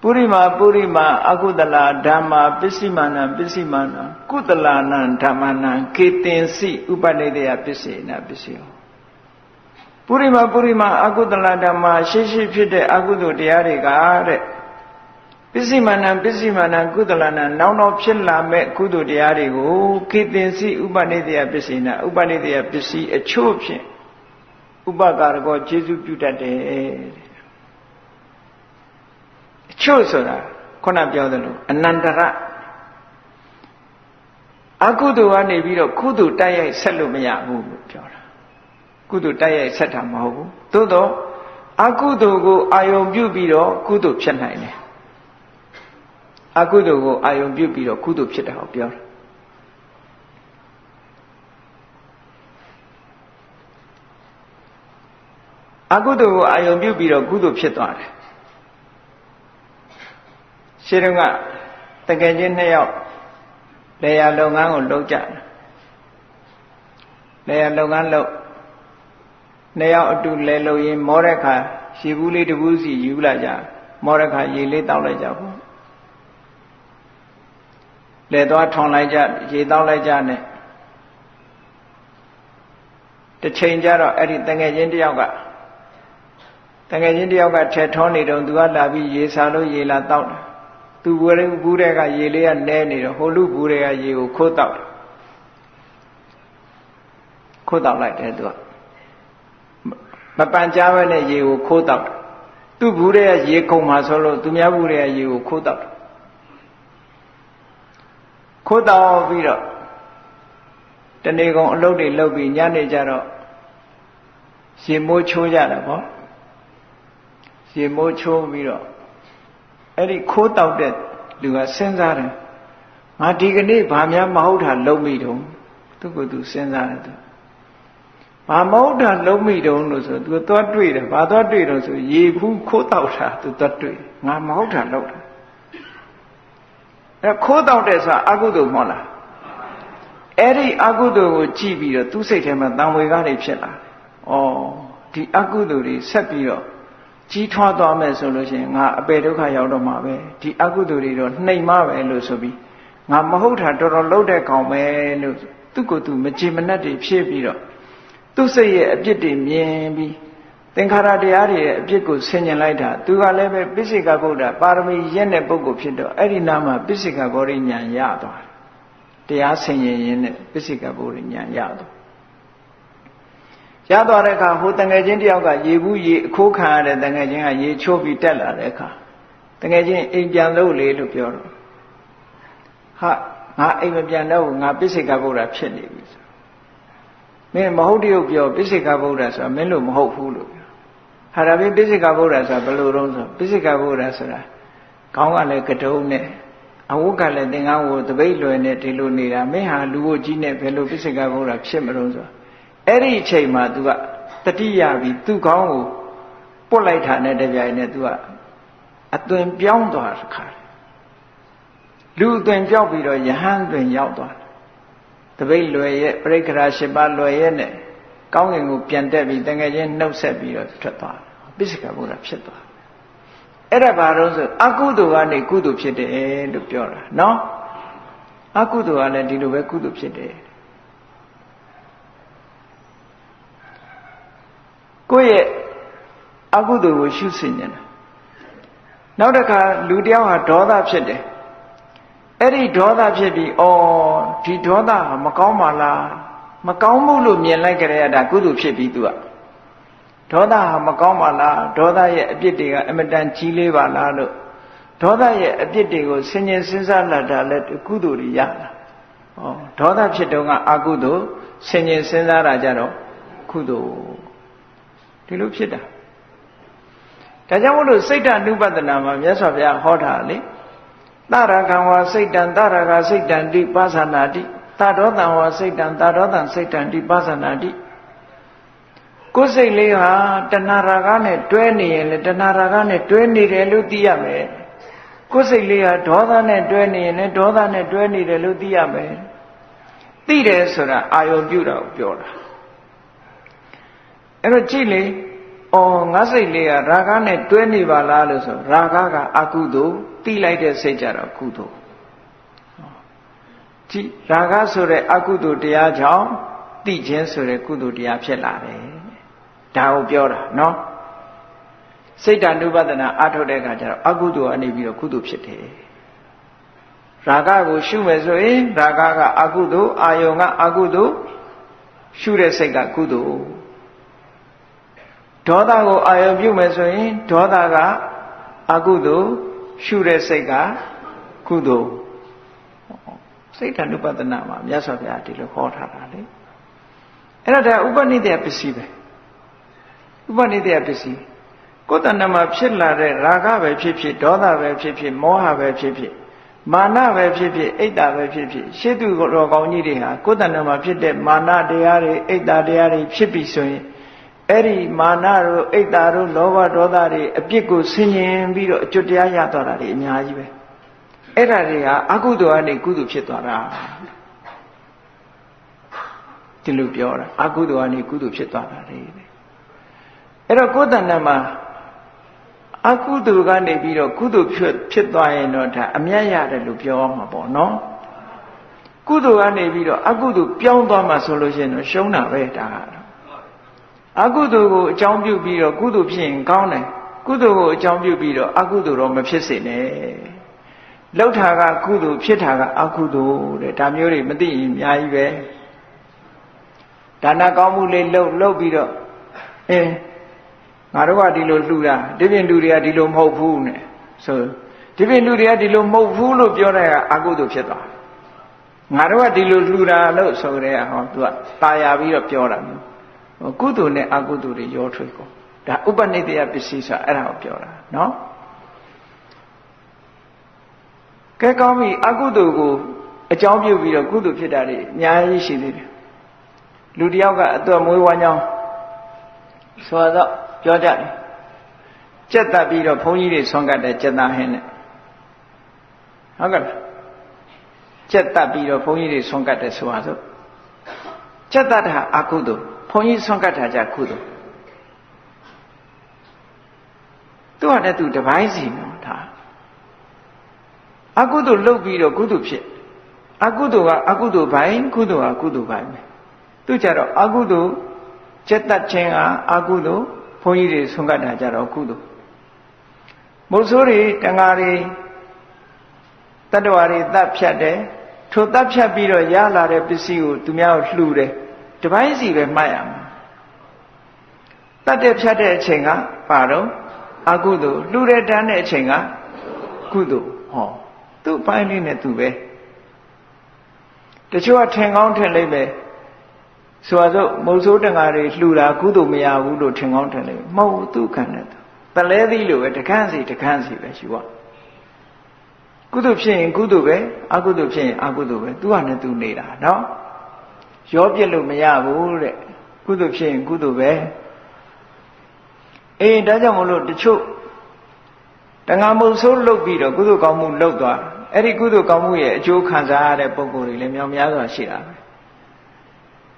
ပုရိမာပုရိမာအကုသလာဓမ္မာပစ္စည်းမာနံပစ္စည်းမာနံကုသလာနံဓမ္မနံကေတင်စီဥပနိဒေယပစ္စေနပစ္စယောပုရိမာပုရိမာအကုသလာဓမ္မာရှေ့ဖြစ်တဲ့အကုသိုလ်တရားတွေကတဲ့ပစ္စည်းမာနံပစ္စည်းမာနံကုသလာနံနောက်ဖြစ်လာမဲ့ကုသိုလ်တရားတွေကိုကေတင်စီဥပနိဒေယပစ္စေနဥပနိဒေယပစ္စည်းအချို့ဖြင့်ဥပကာရကောကျေစုပြုတတ်တယ်အချို့ဆိုတာခုနပြောသလိုအနန္တရအကုသိုလ်ကနေပြီးတော့ကုသိုလ်တိုက်ရိုက်ဆက်လို့မရဘူးလို့ပြောတာကုသိုလ်တိုက်ရိုက်ဆက်တာမဟုတ်ဘူးသို့တော့အကုသိုလ်ကိုအာယုံပြုပြီးတော့ကုသိုလ်ဖြစ်နိုင်တယ်အကုသိုလ်ကိုအာယုံပြုပြီးတော့ကုသိုလ်ဖြစ်တာကိုပြောတာအကုသိုလ်ကိုအာယုံပြုပြီးတော့ကုသိုလ်ဖြစ်သွားတယ်ရှင်းတော့ကတကယ်ချင်းနှစ်ယောက်လေယာလုပ်ငန်းကိုလုပ်ကြတယ်လေယာလုပ်ငန်းလုပ်နှစ်ယောက်အတူလဲလုပ်ရင်မောတဲ့ခါရေဘူးလေးတစ်ဘူးစီယူလာကြမောတဲ့ခါရေလေးတောက်လိုက်ကြပေါ့လဲသွားထောင်လိုက်ကြရေတောက်လိုက်ကြနဲ့တစ်ချိန်ကျတော့အဲ့ဒီတကယ်ချင်းတစ်ယောက်ကတကယ်ချင်းတယောက်ကထက်ထောနေတော့သူကလာပြီးရေစာလို့ရေလာတောက်တယ်သူဘူးတဲ့ကရေလေးကနဲနေတော့ဟိုလူဘူးတဲ့ကရေကိုခိုးတောက်လိုက်တယ်သူက မပန်ကြားပဲနဲ့ရေကိုခိုးတောက်သူ့ဘူးတဲ့ရေခုံမှာဆိုလို့သူများဘူးတဲ့ရေကိုခိုးတောက်ခိုးတောက်ပြီးတော့တနေ့ကုန်အလုပ်တွေလုပ်ပြီးညနေကြတော့ရေမိုးချိုးကြတာပေါ့ရေမိုးချိုးပြီးတော့အဲ့ဒီခိုးတောက်တဲ့လူကစဉ်းစားတယ်ငါဒီကနေ့ဘာများမဟုတ်တာလုံးမိတုံးသူကသူစဉ်းစားတယ်သူဘာမဟုတ်တာလုံးမိတုံးလို့ဆိုသူသွားတွေ့တယ်ဘာသွားတွေ့တော့ဆိုရေဘူးခိုးတောက်တာသူသွားတွေ့ငါမဟုတ်တာလုံးတာအဲ့ခိုးတောက်တဲ့ဆိုအကုသိုလ်မဟုတ်လားအဲ့ဒီအကုသိုလ်ကိုကြည့်ပြီးတော့သူ့စိတ်ထဲမှာတံဝေကားတွေဖြစ်လာတယ်ဩဒီအကုသိုလ်တွေဆက်ပြီးတော့ကြီးထွားသွားမယ်ဆိုလို့ရှိရင်ငါအပေဒုက္ခရောက်တော့မှာပဲဒီအကုသိုလ်တွေတော့နှိမ်မပဲလို့ဆိုပြီးငါမဟုတ်တာတော်တော်လုံးတဲ့ကောင်ပဲလို့သူ့ကိုယ်သူမကြည်မနှက်တွေဖြစ်ပြီးတော့သူ့စိတ်ရဲ့အပြစ်တွေမြင်ပြီးသင်္ခါရတရားတွေရဲ့အပြစ်ကိုဆင်ញင်လိုက်တာသူကလည်းပဲပိစိကဗုဒ္ဓပါရမီရက်တဲ့ပုဂ္ဂိုလ်ဖြစ်တော့အဲ့ဒီနာမှာပိစိကဗောဓိဉာဏ်ရသွားတယ်တရားဆင်ញင်ရင်းနဲ့ပိစိကဗောဓိဉာဏ်ရသွားတဲ့အခါဟိုတငယ်ချင်းတယောက်ကရေဘူးရေအခိုးခံရတဲ့တငယ်ချင်းကရေချိုးပြီးတက်လာတဲ့အခါတငယ်ချင်းအိမ်ပြန်လို့လေလို့ပြောတော့ဟာငါအိမ်မပြန်တော့ဘူးငါပိစိကဗုဒ္ဓဖြစ်နေပြီဆိုမင်းမဟုတ်တရုပ်ပြောပိစိကဗုဒ္ဓဆိုတာမင်းလို့မဟုတ်ဘူးလို့ပြောဟာဒါပြီးပိစိကဗုဒ္ဓဆိုတာဘယ်လိုတုံးဆိုပိစိကဗုဒ္ဓဆိုတာခေါင်းကလည်းကတုံးနဲ့အဝတ်ကလည်းသင်္ကန်းကိုတပိတ်လွယ်နဲ့ဒီလိုနေတာမင်းဟာလူကိုကြီးနဲ့ဘယ်လိုပိစိကဗုဒ္ဓဖြစ်မလို့ဆိုအဲ့ဒီအချိန်မှာ तू ကတတိယပြီးသူ့ခေါင်းကိုပုတ်လိုက်တာနဲ့တပြိုင်နဲ့ तू ကအသွင်ပြောင်းသွားတခါလူအသွင်ပြောက်ပြီးတော့ယဟန်သွင်ရောက်သွားတပိတ်လွယ်ရဲ့ပရိက္ခရာ၈ပါးလွယ်ရဲ့နဲ့ကောင်းကင်ကိုပြန်တက်ပြီးတကယ်ချင်းနှုတ်ဆက်ပြီးတော့ထွက်သွားပိစိကဗုဒ္ဓဖြစ်သွားအဲ့ဒါဘာလို့ဆိုအကုသိုလ်ကနေကုသိုလ်ဖြစ်တယ်လို့ပြောတာနော်အကုသိုလ်ကလည်းဒီလိုပဲကုသိုလ်ဖြစ်တယ်ကိုယ့်ရဲ့အကုသိုလ်ကိုရှုဆင်ញင်တယ်နောက်တစ်ခါလူတယောက်ဟာဒေါသဖြစ်တယ်အဲ့ဒီဒေါသဖြစ်ပြီးဒီဒေါသဟာမကောင်းပါလားမကောင်းမှုလို့မြင်လိုက်ကြရတာကုသိုလ်ဖြစ်ပြီးသူကဒေါသဟာမကောင်းပါလားဒေါသရဲ့အပြစ်တွေကအမတန်ကြီးလေးပါလားလို့ဒေါသရဲ့အပြစ်တွေကိုဆင်ញင်စဉ်းစားလာတာလည်းကုသိုလ်တွေရတာဒေါသဖြစ်တုန်းကအကုသိုလ်ဆင်ញင်စဉ်းစားတာကြတော့ကုသိုလ်ဒီလိုဖြစ်တာဒါကြောင့်မို့လို့စိတ်ဓာနုပဒနာမှာမြတ်စွာဘုရားဟောတာလေသရကံဝါစိတ်တံသရကစိတ်တံတိပါဇာနာတိသဒောတံဝါစိတ်တံသဒောတံစိတ်တံတိပါဇာနာတိကိုယ်စိတ်လေးဟာတဏှာရာဂနဲ့တွဲနေရင်လေတဏှာရာဂနဲ့တွဲနေတယ်လို့သိရမယ်ကိုယ်စိတ်လေးဟာဒေါသနဲ့တွဲနေရင်လည်းဒေါသနဲ့တွဲနေတယ်လို့သိရမယ်သိတယ်ဆိုတာအာယုံပြုတာကိုပြောတာအဲ့တော့ကြည့်လေငါစိတ်လေးကရာဂနဲ့တွဲနေပါလားလို့ဆိုရာဂကအကုသိုလ်သိလိုက်တဲ့စိတ်ကြတော့ကုသိုလ်ကြည့်ရာဂဆိုတဲ့အကုသိုလ်တရားကြောင့်သိခြင်းဆိုတဲ့ကုသိုလ်တရားဖြစ်လာတယ်ဒါကိုပြောတာနော်စိတ်ဓာနုပဒနာအထုတ်တဲ့အခါကျတော့အကုသိုလ်အနေပြီးတော့ကုသိုလ်ဖြစ်တယ်ရာဂကိုရှုမယ်ဆိုရင်ရာဂကအကုသိုလ်အာယုံကအကုသိုလ်ရှုတဲ့စိတ်ကကုသိုလ်ဒေါသကိုအာယုံပြုမယ်ဆိုရင်ဒေါသကအကုသိုလ်ရှုတဲ့စိတ်ကကုသိုလ်စိတ်ဓာနုပဒနာမှာမြတ်စွာဘုရားဒီလိုဟောထားတာလေအဲ့ဒါဥပနိဒေယပစ္စည်းပဲဥပနိဒေယပစ္စည်းကိုယ်တဏ္ဍမှာဖြစ်လာတဲ့ရာဂပဲဖြစ်ဖြစ်ဒေါသပဲဖြစ်ဖြစ်မောဟပဲဖြစ်ဖြစ်မာနပဲဖြစ်ဖြစ်အိတ်တာပဲဖြစ်ဖြစ်ရှေးသူတော်ကောင်းကြီးတွေဟာကိုယ်တဏ္ဍမှာဖြစ်တဲ့မာနတရားတွေအိတ်တာတရားတွေဖြစ်ပြီဆိုရင်အဲ့ဒီမာနတို့အိတ်တာတို့လောဘဒေါသတွေအပြစ်ကိုဆင်ញင်ပြီးတော့အကျွတ်တရားရသွားတာတွေအများကြီးပဲအဲ့ဒါတွေဟာအကုသိုလ်ကနေကုသိုလ်ဖြစ်သွားတာဒီလိုပြောတာအကုသိုလ်ကနေကုသိုလ်ဖြစ်သွားတာလေအဲ့တော့ကိုယ်တဏ္ဍမှာအကုသိုလ်ကနေပြီးတော့ကုသိုလ်ဖြစ်သွားရင်တော့ဒါအမြတ်ရတယ်လို့ပြောမှာပေါ့နော်ကုသိုလ်ကနေပြီးတော့အကုသိုလ်ပြောင်းသွားမှဆိုလို့ရှိရင်တော့ရှုံးတာပဲဒါအကုသိုလ်ကိုအကြောင်းပြုပြီးတော့ကုသိုလ်ဖြစ်ရင်ကောင်းတယ်ကုသိုလ်ကိုအကြောင်းပြုပြီးတော့အကုသိုလ်တော့မဖြစ်စေနဲ့လှုပ်တာကကုသိုလ်ဖြစ်တာကအကုသိုလ်တဲ့ဒါမျိုးတွေမသိရင်အများကြီးပဲဒါနကောင်းမှုလေးလှုပ်ပြီးတော့ ငါတို့ကဒီလိုလှူတာဒီပြင်လူတွေကဒီလိုမဟုတ်ဘူးနဲ့ဆိုဒီပြင်လူတွေကဒီလိုမဟုတ်ဘူးလို့ပြောတဲ့ကအကုသိုလ်ဖြစ်သွားငါတို့ကဒီလိုလှူတာလို့ဆိုတဲ့ဟောသူကตายာပြီးတော့ပြောတာမျိုးကုသိုလ်နဲ့အကုသိုလ်တွေရောထွေးကုန်ဒါဥပနိဒေယပစ္စည်းဆိုတာအဲ့ဒါကိုပြောတာနော်ကဲကောင်းပြီအကုသိုလ်ကိုအကြောင်းပြုပြီးတော့ကုသိုလ်ဖြစ်တာတွေအများကြီးရှိသေးတယ်လူတယောက်ကအသွက်မွေးဝမ်းကြောင်းဆိုတော့ပြောကြတယ်ကြက်တက်ပြီးတော့ဘုန်းကြီးတွေဆွမ်းကတ်တဲ့ကြက်သားဟင်းနဲ့ဟုတ်ကဲ့ကြက်တက်ပြီးတော့ဘုန်းကြီးတွေဆွမ်းကတ်တဲ့ဆိုပါစို့ကြက်တက်တာအကုသိုလ်ဘုန်းကြီးဆွမ်းကတ်တာကြကုသိုလ်သူကလည်းသူတပိုင်းစီနော်ဒါအကုသိုလ်လုပ်ပြီးတော့ကုသိုလ်ဖြစ်အကုသိုလ်ကအကုသိုလ်ပိုင်းကုသိုလ်ကကုသိုလ်ပိုင်းပဲသူကြတော့အကုသိုလ်ကျက်တတ်ခြင်းကအကုသိုလ်ဘုန်းကြီးတွေဆွမ်းကတ်တာကြတော့ကုသိုလ်မုတ်ဆိုးတွေတန်ဃာတွေတတ္တဝါတွေတတ်ဖြတ်တယ်ထိုတတ်ဖြတ်ပြီးတော့ရလာတဲ့ပစ္စည်းကိုသူများကိုလှူတယ်တပိုင်းစီပဲမှတ်ရမှာတတ်တဲ့ဖြတ်တဲ့အချိန်ကပါတော့အကုသိုလ်လှူတဲ့တန်းတဲ့အချိန်ကကုသိုလ်ဟောသူ့ပိုင်းလေးနဲ့သူပဲတချို့ကထင်ကောင်းထင်လိမ့်မယ်ဆိုတော့မုတ်ဆိုးတန်ဃာတွေလှူတာကုသိုလ်မရဘူးလို့ထင်ကောင်းထင်လိမ့်မယ်မဟုတ်ဘူးသူ့ခံတဲ့တလဲသီးလိုပဲတခန်းစီပဲရှိပါကုသိုလ်ဖြစ်ရင်ကုသိုလ်ပဲအကုသိုလ်ဖြစ်ရင်အကုသိုလ်ပဲသူကနဲ့သူနေတာနော်ရောပြစ်လို့မရဘူးတဲ့ကုသိုလ်ဖြစ်ရင်ကုသိုလ်ပဲအေးဒါကြောင့်မလို့တချို့တဏှာမုတ်ဆိုးလုပ်ပြီးတော့ကုသိုလ်ကောင်းမှုလုပ်သွားအဲ့ဒီကုသိုလ်ကောင်းမှုရဲ့အကျိုးခံစားရတဲ့ပုံကိုယ်တွေလည်းမြောင်များစွာရှိတာပဲ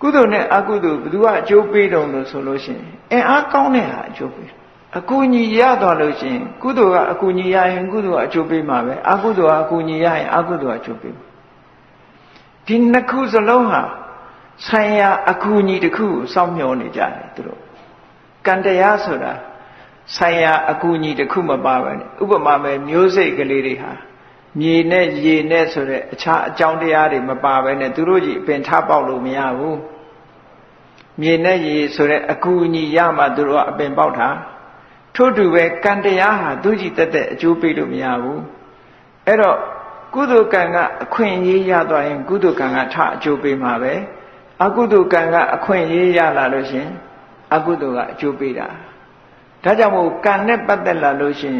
ကုသိုလ်နဲ့အကုသိုလ်ဘယ်သူကအကျိုးပေးတုံလို့ဆိုလို့ရှိရင်အားကောင်းတဲ့ဟာအကျိုးပေးအကူအညီရသွားလို့ရှိရင်ကုသိုလ်ကအကူအညီရရင်ကုသိုလ်ကအကျိုးပေးမှာပဲအကုသိုလ်ကအကူအညီရရင်အကုသိုလ်ကအကျိုးပေးမှာဒီနှစ်ခုစလုံးဟာဆိုင်ရာအကူအညီတစ်ခုကိုစောင့်မျှော်နေကြတယ်သူတို့ကံတရားဆိုတာဆိုင်ရာအကူအညီတစ်ခုမပါပဲနဲ့ဥပမာပဲမျိုးစိတ်ကလေးတွေဟာမြေနဲ့ရေနဲ့ဆိုတဲ့အခြားအကြောင်းတရားတွေမပါပဲနဲ့သူတို့ကြီးအပင်ထားပေါက်လို့မရဘူးမြေနဲ့ရေဆိုတဲ့အကူအညီရမှသူတို့ကအပင်ပေါက်တာထို့တူပဲကံတရားဟာသူကြီးတက်တဲ့အကျိုးပေးလို့မရဘူးအဲ့တော့ကုသိုလ်ကံကအခွင့်အရေးရသွားရင်ကုသိုလ်ကံကထအကျိုးပေးမှာပဲအကုသိုလ်ကံကအခွင့်အရေးရလာလို့ရှင်အကုသိုလ်ကအကျိုးပေးတာဒါကြောင့်မို့ကံနဲ့ပတ်သက်လာလို့ရှင်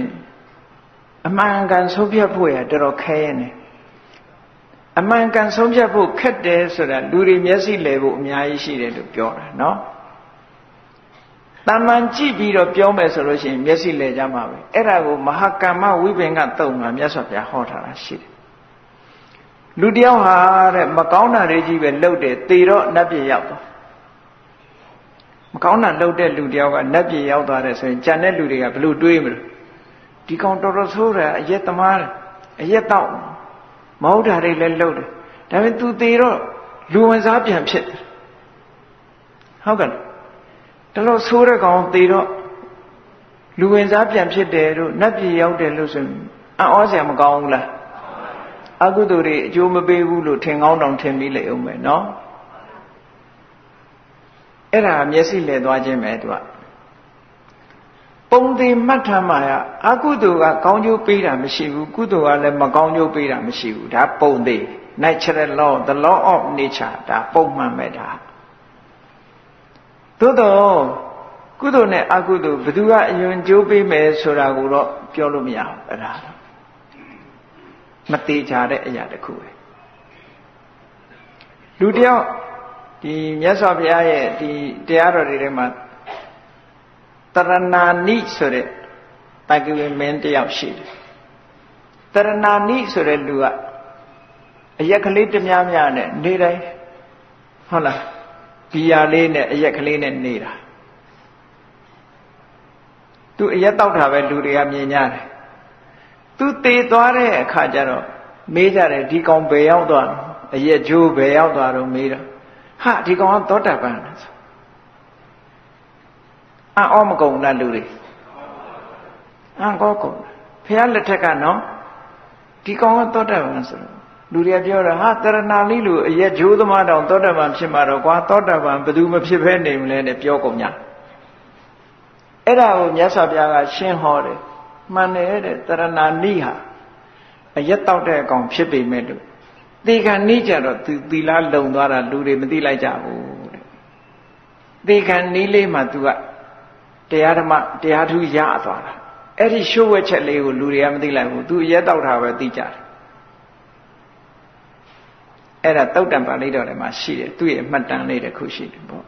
အမှန်ကန်ဆုံးဖြတ်ဖို့ရတော်တော်ခဲရင်အမှန်ကန်ဆုံးဖြတ်ဖို့ခက်တယ်ဆိုတာလူတွေမျက်စိလည်ဖို့အများကြီးရှိတယ်လို့ပြောတာနော်တမန်ကြည့်ပြီးတော့ပြောမယ်ဆိုလို့ရှိရင်မျက်စိလည်ကြမှာပဲအဲ့ဒါကိုမဟာကမ္မဝိပင်ကတုံမှာမြတ်စွာဘုရားဟောထားတာရှိတယ်လူတယောက်ဟာတဲ့မကောင်းတာတွေကြီးပဲလှုပ်တယ်သေတော့နတ်ပြည်ရောက်သွားမကောင်းတာလှုပ်တဲ့လူတယောက်ကနတ်ပြည်ရောက်သွားတယ်ဆိုရင်ကြံတဲ့လူတွေကဘလို့တွေးမလို့ဒီကောင်တော်တော်ဆိုးတယ်အရက်သမားတယ်အရက်တောက်မဟုတ်တာတွေလည်းလှုပ်တယ်ဒါပေမဲ့ तू သေတော့လူဝင်စားပြန်ဖြစ်တယ်ဟုတ်ကဲ့တလို့ဆိုးတဲ့ကောင်သေတော့လူဝင်စားပြန်ဖြစ်တယ်လို့နတ်ပြည်ရောက်တယ်လို့ဆိုရင်အံ့ဩစရာမကောင်းဘူးလားအကုသိုလ်တွေအကျိုးမပေးဘူးလို့ထင်ကောင်းတောင်ထင်ပြီးလေအောင်မယ်နော်အဲ့ဒါမျက်စိလဲသွားခြင်းပဲသူကပုံသေးမှတ်ထားမှအကုသိုလ်ကကောင်းကျိုးပေးတာမရှိဘူးကုသိုလ်ကလည်းမကောင်းကျိုးပေးတာမရှိဘူးဒါပုံသေး natural law the law of nature ဒါပုံမှန်ပဲဒါသို့တော့ကုသိုလ်နဲ့အကုသိုလ်ဘယ်သူကအယွန်ကျိုးပေးမယ်ဆိုတာကိုတော့ပြောလို့မရဘူးအဲ့ဒါမသေးချာတဲ့အရာတစ်ခုပဲလူတယောက်ဒီမြတ်စွာဘုရားရဲ့ဒီတရားတော်တွေထဲမှာတရဏာနိဆိုတဲ့တာကိဝေမင်းတယောက်ရှိတယ်တရဏာနိဆိုတဲ့လူကအရက်ကလေးတများများနဲ့နေတိုင်းဟုတ်လားဒီယာလေးနဲ့အရက်ကလေးနဲ့နေတာသူအရက်တောက်တာပဲလူတွေကမြင်ကြတယ်သူသေသွားတဲ့အခါကျတော့မေးကြတယ်ဒီကောင်ဘယ်ရောက်သွားလဲအရက်ကျိုးဘယ်ရောက်သွားတော့မေးတော့ဟာဒီကောင်ကသောတာပန်လားဆိုအော်မကုန်လားလူတွေကောကုန်ဖះလက်ထက်ကနော်ဒီကောင်ကသောတာပန်ဆိုတော့လူတွေပြောတာဟာတရဏာလိလူအရက်ကျိုးသမားတောင်သောတာပန်ဖြစ်မှာတော့ကွာသောတာပန်ဘယ်သူမဖြစ်ဘဲနေမလဲနဲ့ပြောကုန်ကြ အဲ့ဒါကိုမြတ်စွာဘုရားကရှင်းဟောတယ်မှန်တယ်တဲ့တရဏာနိဟာအရက်တောက်တဲ့အကောင်ဖြစ်ပေမဲ့လို့သေခံနိကြတော့သူသီလလုံသွားတာလူတွေမသိလိုက်ကြဘူးတဲ့သေခံနိလေးမှာ तू ကတရားဓမ္မတရားထူးရသွားတာအဲ့ဒီရှုပ်ဝက်ချက်လေးကိုလူတွေကမသိလိုက်ဘူး तू အရက်တောက်တာပဲသိကြတယ်အဲ့ဒါတုတ်တံပါဠိတော်ထဲမှာရှိတယ်သူ့ရဲ့မှတ်တမ်းလေးတစ်ခုရှိတယ်ပေါ့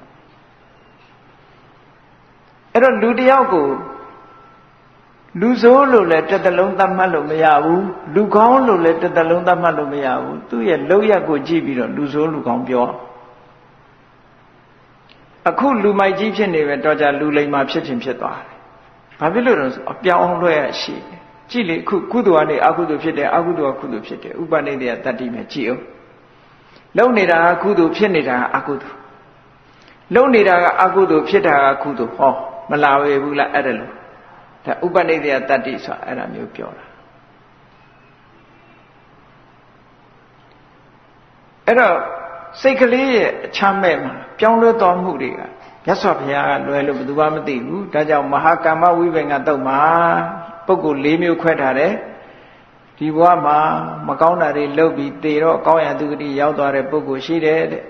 အဲ့တော့လူတယောက်ကိုလူဆိုးလို့လည်းတစ်သလုံးသတ်မှတ်လို့မရဘူးလူကောင်းလို့လည်းတစ်သလုံးသတ်မှတ်လို့မရဘူးသူ့ရဲ့လောက်ရက်ကိုကြည့်ပြီးတော့လူဆိုးလူကောင်းပြောအခုလူမိုက်ကြီးဖြစ်နေပဲတော့ကြလူလိမ္မာဖြစ်ခြင်းဖြစ်သွားတယ်ဘာဖြစ်လို့လဲဆိုအပြောင်းအောင်လွှဲရရှိတယ်ကြည့်လေအခုကုသိုလ်ကနေအကုသိုလ်ဖြစ်တယ်အကုသိုလ်ကကုသိုလ်ဖြစ်တယ်ဥပနိဒေယတတ္တိနဲ့ကြည့်အောင်လုံနေတာကကုသိုလ်ဖြစ်နေတာကအကုသိုလ်လုံနေတာကအကုသိုလ်ဖြစ်တာကကုသိုလ်ဟောမလာဝေဘူးလားအဲ့ဒါလို့ဒါဥပနိဒေယတတ္တိဆိုတာအဲ့ဒါမျိုးပြောတာအဲ့တော့စိတ်ကလေးရဲ့အချမ်းမဲ့မှာပြောင်းလဲသွားမှုတွေကမြတ်စွာဘုရားကလွယ်လို့ဘယ်သူမှမသိဘူးဒါကြောင့်မဟာကာမဝိပင်္ဂတုတ်မှာပုဂ္ဂိုလ်၄မျိုးခွဲထားတယ်ဒီဘဝမှာမကောင်းတာတွေလုပ်ပြီးသေတော့ကောင်းရသူဂတိရောက်သွားတဲ့ပုဂ္ဂိုလ်ရှိတယ်တဲ့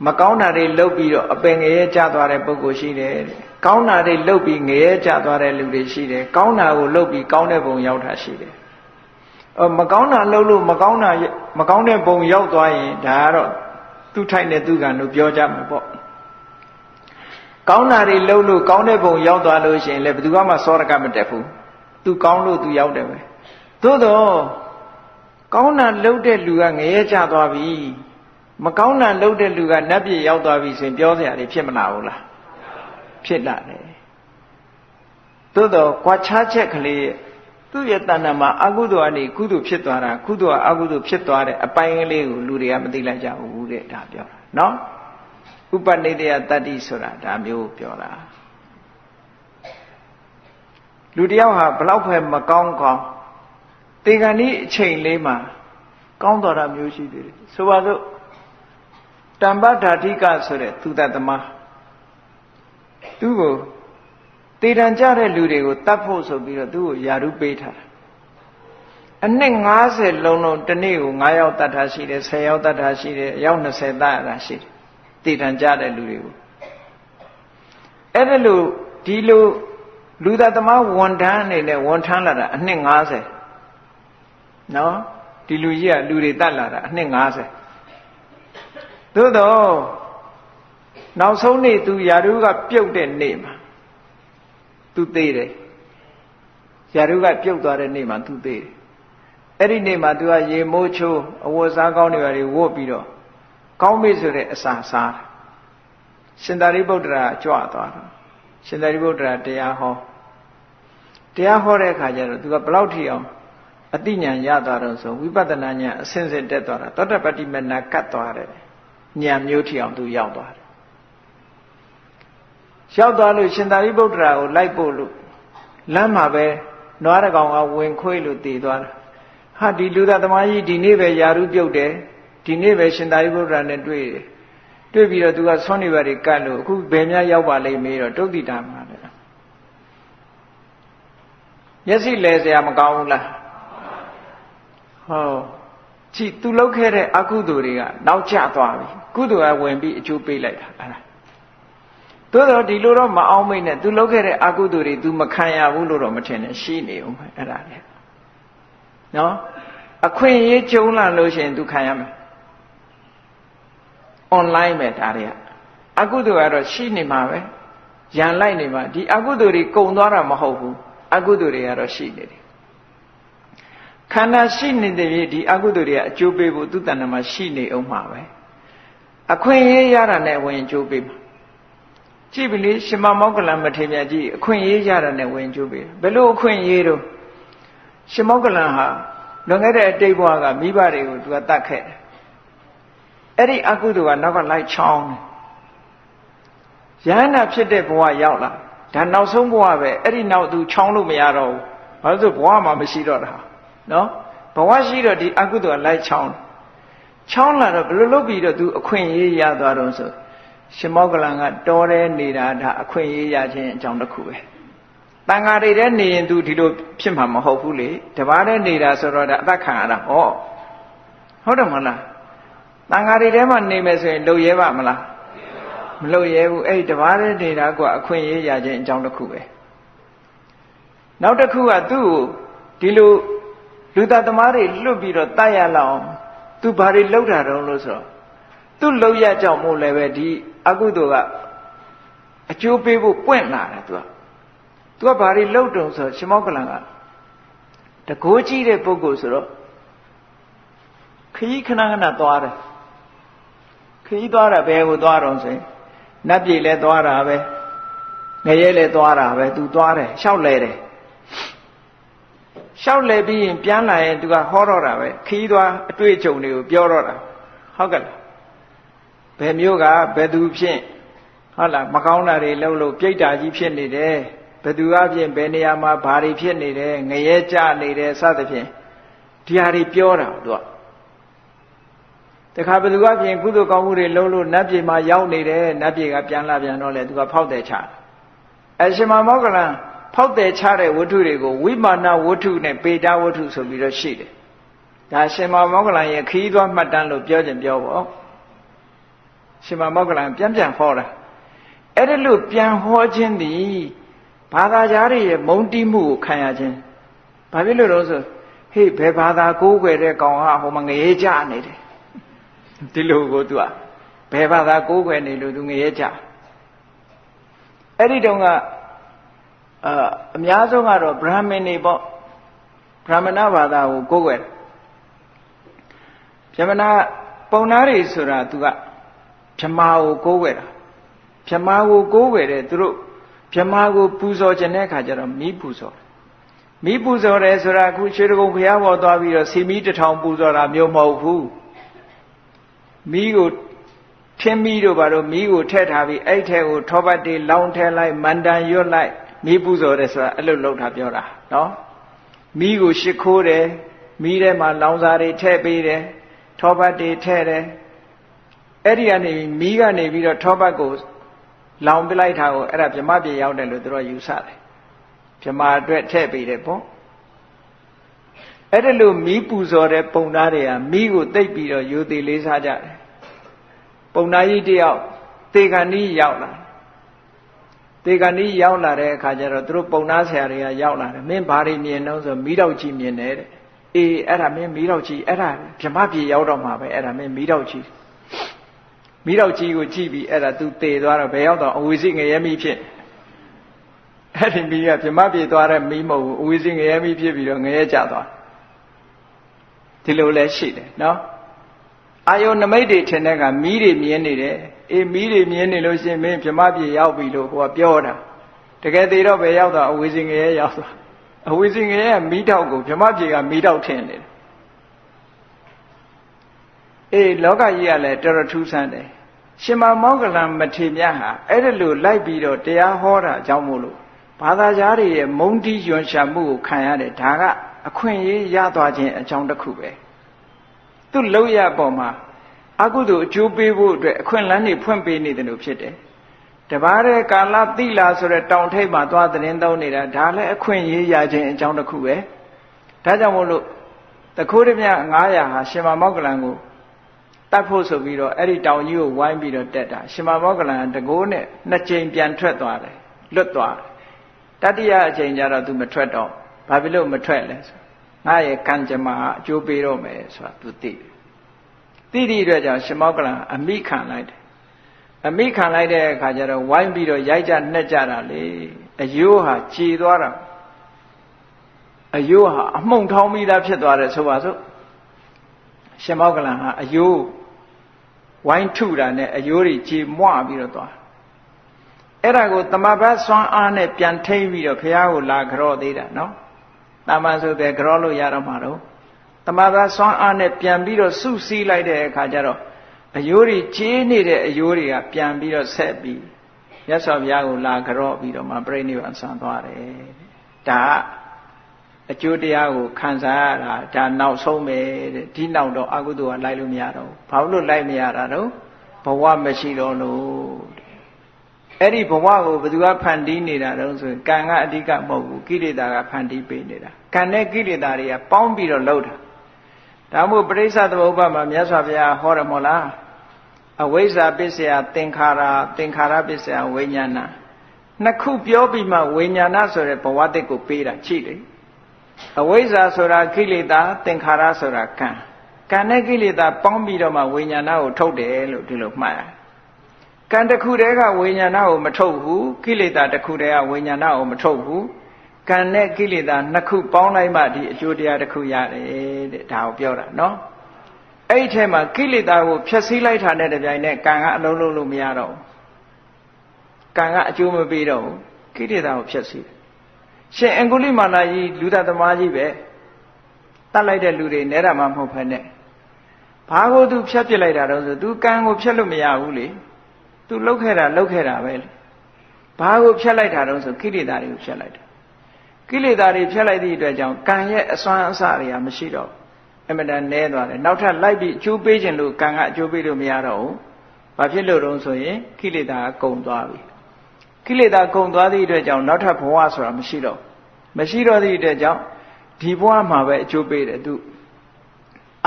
မကောင်းတာတွေလုပ်ပြီးတော့အပင်ငရဲကျသွားတဲ့ပုဂ္ဂိုလ်ရှိတယ်တဲ့ကောင်းတာတွေလုပ်ပြီးငရဲကျသွားတဲ့လူတွေရှိတယ်ကောင်းတာကိုလုပ်ပြီးကောင်းတဲ့ဘုံရောက်တာရှိတယ်မကောင်းတာလုပ်လို့မကောင်းတဲ့ဘုံရောက်သွားရင်ဒါကတော့သူ့ထိုက်တဲ့သူကံလို့ပြောကြမှာပေါ့ကောင်းတာတွေလုပ်လို့ကောင်းတဲ့ဘုံရောက်သွားလို့ရှိရင်လည်းဘယ်သူမှစောရကမတက်ဘူးသူကောင်းလို့သူရောက်တယ်ပဲသို့တော့ကောင်းတာလုပ်တဲ့လူကငရဲကျသွားပြီမကောင်းတာလုပ်တဲ့လူကနတ်ပြည်ရောက်သွားပြီဆိုရင်ပြောစရာတွေဖြစ်မလာဘူးလားဖြစ်လာတယ်သို့တော့ကွာခြားချက်ကလေးသူ့ရဲ့တဏ္ဍာမှာအကုသိုလ်ကနေကုသိုလ်ဖြစ်သွားတာကုသိုလ်ကအကုသိုလ်ဖြစ်သွားတဲ့အပိုင်းကလေးကိုလူတွေကမသိလိုက်ကြဘူးတဲ့ဒါပြောတာနော်ဥပနိဒေယတတ္တိဆိုတာဒါမျိုးပြောတာလူတယောက်ဟာဘလောက်ပဲမကောင်းကောင်းတေဂန်ဒီအချိန်လေးမှာကောင်းတော်တာမျိုးရှိသေးတယ်ဆိုပါစို့တမ္ပဓာတိကဆိုတဲ့သူတသမားသူ့ကိုတေတံကြတဲ့လူတွေကိုတတ်ဖို့ဆိုပြီးတော့သူ့ကိုယာရုပေးထားတာအနှစ်90လုံးလုံးတစ်နေ့ကို9ယောက်တတ်တာရှိတယ်10ယောက်တတ်တာရှိတယ်အယောက်20တတ်ရတာရှိတယ်တေတံကြတဲ့လူတွေကိုအဲ့ဒါလို့ဒီလိုလူသားသမားဝန်ထမ်းအနေနဲ့ဝန်ထမ်းလာတာအနှစ်90နော်ဒီလူကြီးကလူတွေတတ်လာတာအနှစ်90သို့တော့နောက်ဆုံးနေ့သူယာရုကပြုတ်တဲ့နေ့မှာသူသေးတယ်ယာရုကပြုတ်သွားတဲ့နေ့မှာသူသေးတယ်အဲ့ဒီနေ့မှာသူကရေမိုးချိုးအဝတ်စားကောင်းတွေဝတ်ပြီးတော့ကောင်းပြီဆိုတဲ့အစာစားတယ်ရှင်သာရိပုတ္တရာကြွသွားတာရှင်သာရိပုတ္တရာတရားဟောတဲ့အခါကျတော့သူကဘလောက်ထိအောင်အတိညာဏ်ရသွားတော့ဆိုဝိပဿနာဉာဏ်အစဉ်စဉ်တက်သွားတာသောတပတ္တိမနာကတ်သွားတယ်ဉာဏ်မျိုးထိအောင်သူရောက်သွားတယ်ရောက်သွားလို့ရှင်သာရိပုတ္တရာကိုလိုက်ပို့လို့လမ်းမှာပဲနွားတကောင်ကဝင်ခွေးလို့တည်သွားတာဟာဒီလူသားသမားကြီးဒီနေ့ပဲယာရုပြုတ်တယ်ဒီနေ့ပဲရှင်သာရိပုတ္တရာနဲ့တွေ့ပြီးတော့သူကဆွမ်းနေပါတွေကတ်လို့အခုဘယ်များရောက်ပါလိမ့်မေးတော့တုတ်တိတာမှာလေမျက်စိလဲစရာမကောင်းဘူးလားဟောကြည့်သူလုပ်ခဲ့တဲ့အကုသိုလ်တွေကနောက်ကျသွားပြီကုသိုလ်ကဝင်ပြီးအကျိုးပေးလိုက်တာအဲ့ဒါသို့တော့ဒီလိုတော့မအောင်မိတ်နဲ့သူလုပ်ခဲ့တဲ့အကုသိုလ်တွေ तू မခံရဘူးလို့တော့မထင်နဲ့ရှိနေဦးမယ်အဲ့ဒါလေနော်အခွင့်အရေးကျုံလာလို့ရှိရင် तू ခံရမယ် online ပဲဒါတွေကအကုသိုလ်ကတော့ရှိနေမှာပဲရန်လိုက်နေမှာဒီအကုသိုလ်တွေကုန်သွားတာမဟုတ်ဘူးအကုသိုလ်တွေကတော့ရှိနေတယ်ခန္ဓာရှိနေတဲ့ပြည်ဒီအကုသိုလ်တွေကအကျိုးပေးဖို့သူ့တဏ္ဍာမှာရှိနေအောင်မှာပဲအခွင့်အရေးရတာနဲ့ဝင်အကျိုးပေးမှာကြည့်ပြီလေရှင်မမောက္ကလံမထေရမြတ်ကြီးအခွင့်အရေးရတာနဲ့ဝင်အကျိုးပေးဘယ်လိုအခွင့်အရေးတော့ရှင်မောက္ကလံဟာလွန်ခဲ့တဲ့အတိတ်ဘဝကမိဘတွေကိုသူကတတ်ခဲ့တယ်အဲ့ဒီအကုသိုလ်ကနောက်ကလိုက်ချောင်းတယ်ယန္တာဖြစ်တဲ့ဘဝရောက်လာဒါနောက်ဆုံးဘဝပဲအဲ့ဒီနောက်သူချောင်းလို့မရတော့ဘူးဘာလို့ဆိုဘဝမှာမရှိတော့တာနော်ဘဝရှိတော့ဒီအကုသိုလ်ကလိုက်ချောင်းလာတော့ဘယ်လိုလုပ်ပြီးတော့သူအခွင့်အရေးရသွားတော့ဆို ရှင်မောကလန်ကတော်တဲ့နေတာဒါအခွင့်အရေးရခြင်းအကြောင်းတစ်ခုပဲတန်ဃာတွေတဲ့နေရင်သူဒီလိုဖြစ်မှာမဟုတ်ဘူးလေတပါးတဲ့နေတာဆိုတော့ဒါအသက်ခံရတာဟောဟုတ်တယ်မလားတန်ဃာတွေထဲမှာနေမယ်ဆိုရင်လုံရဲပါမလားမလုံရဲဘူးအဲ့ဒီတပါးတဲ့နေတာကအခွင့်အရေးရခြင်းအကြောင်းတစ်ခုပဲနောက်တစ်ခုကသူ့ကိုဒီလိုလူသားသမားတွေလွတ်ပြီးတော့တတ်ရလောက်သူဘာတွေလောက်တာတုံးလို့ဆိုတော့သူ့လောက်ရကြောင့်မို့လည်းပဲဒီအကုသိုလ်ကအကျိုးပေးဖို့ပွင့်လာတယ်သူကဘာတွေလောက်တုံးဆိုတော့ရှင်မောကလန်ကတကိုးကြီးတဲ့ပုဂ္ဂိုလ်ဆိုတော့ခကြီးခဏခဏသွားတယ်ခကြီးသွားတာဘယ်ကိုသွားတော့ဆိုရင်နတ်ပြည်လဲသွားတာပဲငရဲလဲသွားတာပဲသူသွားတယ်လျှောက်လဲတယ်လျှောက်လဲပြီးရင်ပြန်လာရင်သူကဟောတော့တာပဲခီးသွားအတွေ့အကြုံတွေကိုပြောတော့တာဟုတ်ကဲ့လားဘယ်မျိုးကဘယ်သူဖြင့်ဟုတ်လားမကောင်းတာတွေလှုပ်လို့ပြိတ္တာကြီးဖြစ်နေတယ်ဘယ်သူအပြင်ဘယ်နေရာမှာဘာတွေဖြစ်နေတယ်ငရဲကြနေတယ်စသဖြင့်ဒီဟာတွေပြောတာသူကတခါဘယ်သူအပြင်ကုသိုလ်ကောင်းမှုတွေလှုပ်လို့နတ်ပြည်မှာရောက်နေတယ်နတ်ပြည်ကပြန်လာပြန်တော့လေသူကဖောက်တယ်ချအရှင်မောကလန်ဖောက်တယ်ချတဲ့ဝတ္ထုတွေကိုဝိမာနဝတ္ထုနဲ့ပေတာဝတ္ထုဆိုပြီးတော့ရှိတယ်ဒါရှင်မောကလန်ရဲ့ခီးသွားမှတ်တမ်းလို့ပြောခြင်းပြောပေါ့ရှင်မောကလန်ပြန်ဟောတာအဲ့ဒါလို့ပြန်ဟောခြင်းသည်ဘာသာကြားတွေရဲ့မုန်းတီးမှုကိုခံရခြင်းဘာဖြစ်လို့လဲဆိုဟေ့ဘယ်ဘာသာကိုးကွယ်တဲ့ကောင်ဟာဟိုမှာငရဲကြနေတယ်ဒီလိုကိုသူကဘယ်ဘာသာကိုးကွယ်နေလို့သူငရဲကြအဲ့ဒီတုန်းကအများဆုံးကတော့ဗြဟ္မဏတွေပေါ့ဗြဟ္မဏဘာသာကိုကိုးကွယ်ဗြဟ္မဏပုံနာတွေဆိုတာသူကဗြဟ္မာကိုကိုးကွယ်တာဗြဟ္မာကိုကိုးကွယ်တယ်သူတို့ဗြဟ္မာကိုပူဇော်ခြင်းတဲ့အခါကျတော့မီးပူဇော်တယ်ဆိုတာအခုရွှေတကုံဘုရားပေါ်သွားပြီးတော့စီမီးတစ်ထောင်ပူဇော်တာမျိုးမဟုတ်ဘူးမီးကိုထင်းမီးတို့ဘာလို့မီးကိုထည့်ထားပြီးအဲ့ထဲကိုထောပတ်တွေလောင်းထည့်လိုက်မန္တန်ရွတ်လိုက်မီးပူဇော်တယ်ဆိုတာအဲ့လိုလုပ်တာပြောတာနော်မီးကိုရှ िख ိုးတယ်မီးထဲမှာလောင်စာတွေထည့်ပေးတယ်ထောပတ်တွေထည့်တယ်အဲ့ဒီကနေမီးကနေပြီးတော့ထောပတ်ကိုလောင်ပလိုက်တာကိုအဲ့ဒါဗြဟ္မပြေရောက်တယ်လို့သူတို့ယူဆတယ်ဗြဟ္မာအတွက်ထည့်ပေးတယ်ပေါ့အဲ့ဒါလို့မီးပူဇော်တဲ့ပုံသားတွေကမီးကိုတိတ်ပြီးတော့ယူသေးလေးစားကြတယ်ပုံသားကြီးတယောက်သေကံဤရောက်လာသေကံဤရောက်လာတဲ့အခါကျတော့သူတို့ပုံသားဆရာတွေကရောက်လာတယ်မင်းဘာတွေမြင်တော့ဆိုမီးတော့ကြည့်မြင်တယ်တဲ့အေးအဲ့ဒါမင်းမီးတော့ကြည့်အဲ့ဒါဗြဟ္မပြေရောက်တော့မှာပဲအဲ့ဒါမင်းမီးတော့ကြည့်ကိုကြည့်ပြီးအဲ့ဒါသူသေသွားတော့ဘယ်ရောက်တော့အဝိဇ္ဇငရဲမိဖြစ်အဲ့ဒီမီးကဗြဟ္မပြေသွားတဲ့မီးမဟုတ်ဘူးအဝိဇ္ဇငရဲမိဖြစ်ပြီးတော့ငရဲကျသွားဒီလိုလဲရှိတယ်နော်အာယုန်နမိတ်တွေထင်တဲ့ကမီးတွေမြင်နေတယ်အေးမီးတွေမြင်နေလို့ရှိရင်မင်းဗြဟ္မပြေရောက်ပြီလို့ကိုကပြောတာတကယ်သေးတော့ဘယ်ရောက်တော့အဝိဇ္ဇငရဲရောက်သွားအဝိဇ္ဇငရဲကမီးတောက်ကိုဗြဟ္မပြေကမီးတောက်ထင်နေတယ်အေးလောကကြီးကလည်းတော်တော်ထူးဆန်းတယ်ရှင်မောကလန်မထေရဟာအဲ့ဒါလို့လိုက်ပြီးတော့တရားဟောတာအကြောင်းမို့လို့ဘာသာကြားတွေရဲ့မုန်းတီးယွန်ရှာမှုကိုခံရတယ်ဒါကအခွင့်အရေးရသွားခြင်းအကြောင်းတစ်ခုပဲသူ့လောက်ရပေါ်မှာအကုသိုလ်အကျိုးပေးဖို့အတွက်အခွင့်အလမ်းတွေဖွင့်ပေးနေတယ်လို့ဖြစ်တယ်တပါးတဲ့ကာလတိလာဆိုတဲ့တောင်ထိပ်မှာသွားသတင်းသုံးနေတာဒါလည်းအခွင့်အရေးရခြင်းအကြောင်းတစ်ခုပဲဒါကြောင့်မို့လို့တခိုးတမြ900ဟာရှင်မောကလန်ကိုတတ်ဖို့ဆိုပြီးတော့အဲ့ဒီတောင်ကြီးကိုဝိုင်းပြီးတော့တက်တာရှင်မောကလန်တကိုးနဲ့2ကြိမ်ပြန်ထွက်သွားတယ်လွတ်သွားတယ်တတိယအကြိမ်ကျတော့ तू မထွက်တော့ဘာဖြစ်လို့မထွက်လဲဆိုငါရဲ့ကံကြမ္မာအကျိုးပေးတော့မယ်ဆိုတာ तू သိတဲ့အတွက်ကြောင့်ရှင်မောကလန်အမိခံလိုက်တယ်အမိခံလိုက်တဲ့အခါကျတော့ဝိုင်းပြီးတော့ရိုက်ကြနှက်ကြတာလေအယိုးဟာကြေသွားတာအယိုးဟာအမှုန့်ထောင်းပြီးသားဖြစ်သွားတယ်ဆိုပါစို့ရှင်မောကလန်ဟာအယိုးဝိုင်းထုတာနဲ့အယိုးတွေကြေမွပြီးတော့သွားအဲ့ဒါကိုတမဘတ်စွမ်းအားနဲ့ပြန်ထိမ့်ပြီးတော့ဘုရားကိုလာကြော့သေးတာနော်တာမန်ဆိုပဲကြော့လို့ရတော့မှာတော့တမဘတ်စွမ်းအားနဲ့ပြန်ပြီးတော့စုစည်းလိုက်တဲ့အခါကျတော့အယိုးတွေကြေးနေတဲ့အယိုးတွေကပြန်ပြီးတော့ဆက်ပြီးမြတ်စွာဘုရားကိုလာကြော့ပြီးတော့မှပြိဋိဘံဆံသွားတယ်ဒါအကျိုးတရားကိုခံစားရတာဒါနောက်ဆုံးပဲတဲ့ဒီနောက်တော့အကုသိုလ်ကလိုက်လို့မရတော့ဘာလို့လိုက်မရတာတော့ ဘဝမရှိတော့လို့အဲ့ဒီဘဝကိုဘယ်သူကဖန်တီးနေတာတုံးဆိုရင်ကံကအဓိကမဟုတ်ဘူးကိလေသာကဖန်တီးပေးနေတာကံနဲ့ကိလေသာတွေကပေါင်းပြီးတော့လှုပ်တာဒါမို့ပရိစ္ဆသမုပ္ပါဒ်မှာမြတ်စွာဘုရားဟောတယ်မို့လားအဝိဇ္ဇာပစ္စယသင်္ခါရပစ္စယဝိညာဏနှစ်ခုပြောပြီးမှဝိညာဏဆိုတဲ့ဘဝတစ်ကိုပေးတာကြည့်လေအဝိဇ္ဇာဆိုတာကိလေသာသင်္ခါရဆိုတာကံနဲ့ကိလေသာပေါင်းပြီးတော့မှဝိညာဏကိုထုတ်တယ်လို့ဒီလိုမှတ်ရကံတစ်ခုတည်းကဝိညာဏကိုမထုတ်ဘူးကိလေသာတစ်ခုတည်းကဝိညာဏကိုမထုတ်ဘူးကံနဲ့ကိလေသာနှစ်ခုပေါင်းလိုက်မှဒီအကျိုးတရားတစ်ခုရတယ်တဲ့ဒါကိုပြောတာနော်အဲ့ဒီထဲမှာကိလေသာကိုဖျက်ဆီးလိုက်တာနဲ့တပြိုင်နက်ကံကအလုံးလုံးလို့မရတော့ဘူးကံကအကျိုးမပေးတော့ဘူးကိလေသာကိုဖျက်ဆီးတယ်ရှင်အင်္ဂုလိမာလာကြီးလူသားသမားကြီးပဲတတ်လိုက်တဲ့လူတွေနဲတာမှမဟုတ်ဖ ೇನೆ ဘာကိုသူဖျက်ပစ်လိုက်တာတော့ဆိုသူကံကိုဖျက်လို့မရဘူးလေသူလှုပ်ခဲ့တာပဲလေဘာကိုဖျက်လိုက်တာတော့ဆိုကိလေသာတွေကိုဖျက်လိုက်တာကိလေသာတွေဖျက်လိုက်သည့်အတွက်ကြောင့်ကံရဲ့အစွမ်းအစတွေကမရှိတော့အမှန်တန်နဲသွားတယ်နောက်ထပ်လိုက်ပြီးအကျိုးပေးခြင်းလို့ကံကအကျိုးပေးလို့မရတော့ဘူးဘာဖြစ်လို့တုံးဆိုရင်ကိလေသာကကုန်သွားပြီကိလေသာကုန်သွားသည့်အတွက်ကြောင့်နောက်ထပ်ဘဝဆိုတာမရှိတော့သည့်အတွက်ကြောင့်ဒီဘဝမှာပဲအကျိုးပေးတယ်သူ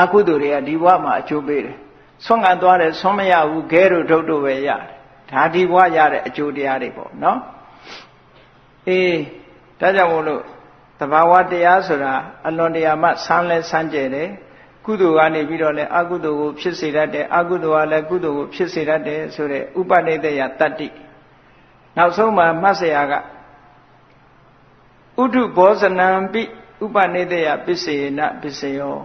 အကုသိုလ်တွေကဒီဘဝမှာအကျိုးပေးတယ်ဆွမ်းခံသွားတယ်ဆွမ်းမရဘူးခဲတို့ထုတ်တို့ပဲရတယ်ဒါဒီဘဝရတဲ့အကျိုးတရားတွေပေါ့နော်ဒါကြောင့်မို့လို့သဘာဝတရားဆိုတာအလွန်တရာမှဆန်းလဲဆန်းကျယ်တယ်ကုသိုလ်ကနေပြီးတော့လဲအကုသိုလ်ကိုဖြစ်စေတတ်တယ်အကုသိုလ်ကလည်းကုသိုလ်ကိုဖြစ်စေတတ်တယ်ဆိုတဲ့ဥပနိဒေယတတ္တိနောက်ဆုံးမှာမှတ်เสียကဥဒုဘောဇနံပိဥပနိဒေယပစ္စေနပစ္စယော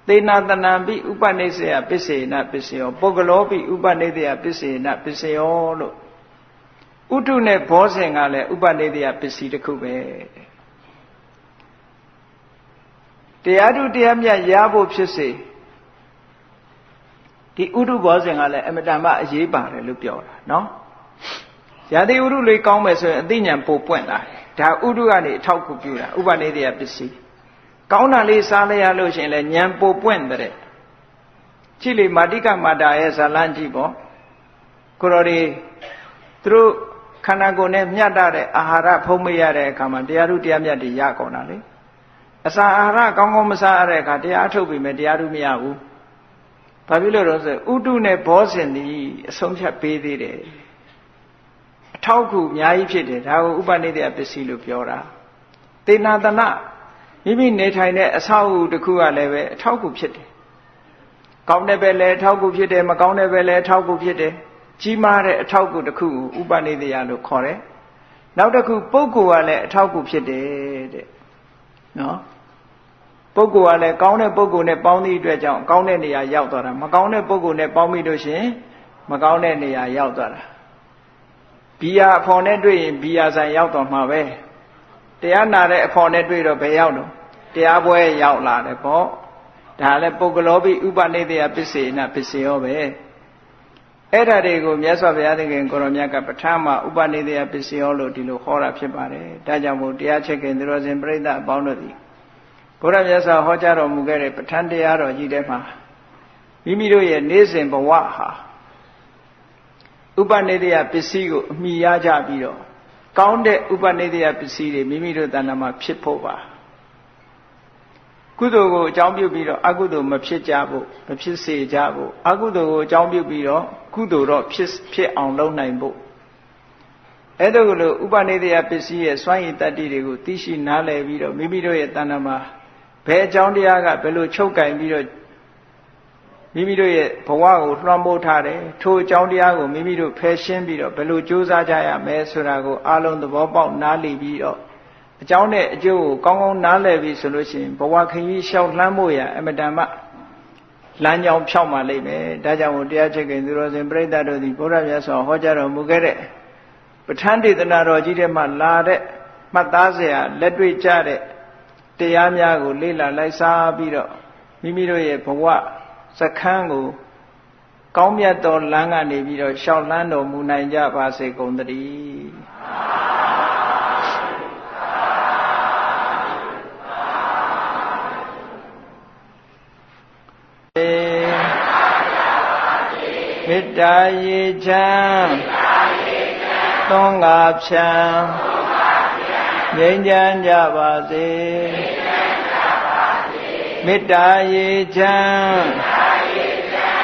သေနာတနံပိဥပနိဒေယပစ္စေနပစ္စယောပုဂ္ဂလောပိဥပနိဒေယပစ္စေနပစ္စယောလို့ဥဒုနဲ့ဘောဇင်ကလည်းဥပနိဒေယပစ္စည်းတစ်ခုပဲတရားထုတရားမြတ်ရဖို့ဖြစ်စေဒီဥဒုဘောဇင်ကလည်းအမတန်မှအရေးပါတယ်လို့ပြောတာနော်ရာသီဥတုလေးကောင်းမယ်ဆိုရင်အသိဉာဏ်ပိုပွင့်လာတယ်ဒါဥဒုကနေအထောက်ကူပြုတာဥပနိဒေယပစ္စည်းကောင်းတာလေးစားလိုက်ရလို့ရှိရင်လည်းဉာဏ်ပိုပွင့်တဲ့ကြည့်လေမာတိကမာတာရဲ့ဇာလန်းကြည့်ပေါ့ကိုရော်ဒီသူတို့ခန္ဓာကိုယ်နဲ့မျှတတဲ့အာဟာရဖုံးမရတဲ့အခါမှာတရားထုတရားမြတ်တွေရကုန်တာလေအစာအာဟာရကောင်းကောင်းမစားရတဲ့အခါတရားထုတ်ပြီးမယ်တရားထုမရဘူးဘာဖြစ်လို့လဲဆိုဥဒုနဲ့ဘောဇင်ဒီအဆုံးဖြတ်ပေးသေးတယ်အထောက်အကူအများကြီးဖြစ်တယ်ဒါကိုဥပနိဒေယပစ္စည်းလို့ပြောတာသေနာတနာမိမိနေထိုင်တဲ့အဆောက်အဦတစ်ခုကလည်းပဲအထောက်အကူဖြစ်တယ်ကောင်းတဲ့ပဲလည်းအထောက်အကူဖြစ်တယ်မကောင်းတဲ့ပဲလည်းအထောက်အကူဖြစ်တယ်ကြီးမားတဲ့အထောက်အကူတစ်ခုကိုဥပနိဒေယလို့ခေါ်တယ်နောက်တစ်ခုပုဂ္ဂိုလ်ကလည်းအထောက်အကူဖြစ်တယ်တဲ့နော်ပုဂ္ဂိုလ်ကလည်းကောင်းတဲ့ပုဂ္ဂိုလ်နဲ့ပေါင်းသည့်အတွက်ကြောင့်ကောင်းတဲ့နေရာရောက်သွားတာမကောင်းတဲ့ပုဂ္ဂိုလ်နဲ့ပေါင်းပြီးလို့ရှိရင်မကောင်းတဲ့နေရာရောက်သွားတာဘီယာအဖော်နဲ့တွေ့ရင်ဘီယာဆိုင်ရောက်တော့မှာပဲတရားနာတဲ့အဖော်နဲ့တွေ့တော့ဘယ်ရောက်တော့တရားပွဲရောက်လာတယ်ပေါ့ဒါလည်းပုဂ္ဂလောပိဥပနိဒေယပစ္စေနပစ္စယောပဲအဲ့ဓာတွေကိုမြတ်စွာဘုရားသခင်ကိုရောမြတ်ကပဋ္ဌာန်းမှာဥပနိဒေယပစ္စယောလို့ဒီလိုဟောတာဖြစ်ပါတယ်ဒါကြောင့်မို့တရားချက်ခင်သူတော်စင်ပြိဿအပေါင်းတို့သည်ဘုရားမြတ်စွာဟောကြားတော်မူခဲ့တဲ့ပဋ္ဌာန်းတရားတော်ကြီးထဲမှာမိမိတို့ရဲ့နေ့စဉ်ဘဝဟာဥပနိဒေယပစ္စည်းကိုအမိရကြပြီးတော့ကောင်းတဲ့ဥပနိဒေယပစ္စည်းတွေမိမိတို့တဏ္ဍာမှာဖြစ်ဖို့ပါကုသိုလ်ကိုအကြောင်းပြုပြီးတော့အကုသိုလ်မဖြစ်ကြဖို့မဖြစ်စေကြဖို့အကုသိုလ်ကိုအကြောင်းပြုပြီးတော့ကုသိုလ်တော့ဖြစ်အောင်လုပ်နိုင်ဖို့အဲ့ဒါကိုလို့ဥပနိဒေယပစ္စည်းရဲ့စွမ်းရည်တတ္တိတွေကိုသိရှိနားလည်ပြီးတော့မိမိတို့ရဲ့တဏ္ဍာမှာဘယ်အကြောင်းတရားကဘယ်လိုချုပ်ကင်ပြီးတော့မိမိတို့ရဲ့ဘဝကိုလွှမ်းမိုးထားတယ်ထိုအကြောင်းတရားကိုမိမိတို့ဖယ်ရှင်းပြီးတော့ဘယ်လိုကြိုးစားကြရမလဲဆိုတာကိုအားလုံးသဘောပေါက်နားလည်ပြီးတော့အကြောင်းနဲ့အကျိုးကိုကောင်းကောင်းနားလည်ပြီးဆိုလို့ရှိရင်ဘဝခရီးလျှောက်လှမ်းဖို့ရအမတန်မှလမ်းကြောင်းဖြောက်မှလိမ့်မယ်ဒါကြောင့်မို့တရားချက်ခင်သူတော်စင်ပြိဿတို့သည်ဘုရားမြတ်စွာဟောကြားတော်မူခဲ့တဲ့ပဋ္ဌာန်းဒေသနာတော်ကြီးထဲမှာလာတဲ့မှတ်သားစရာလက်တွေ့ကျတဲ့တရားများကိုလေ့လာလိုက်စားပြီးတော့မိမိတို့ရဲ့ဘဝစခန်းကိုကောင်းမြတ်သောလမ်းကနေပြီးတော့ရှောက်လန်းတော်မူနိုင်ကြပါစေကုန်သတည်းမေ မေတ္တာရေချမ်းသွန်ကားဖြံငြိမ်းချမ်းကြပါစေမေတ္တာရေချမ်း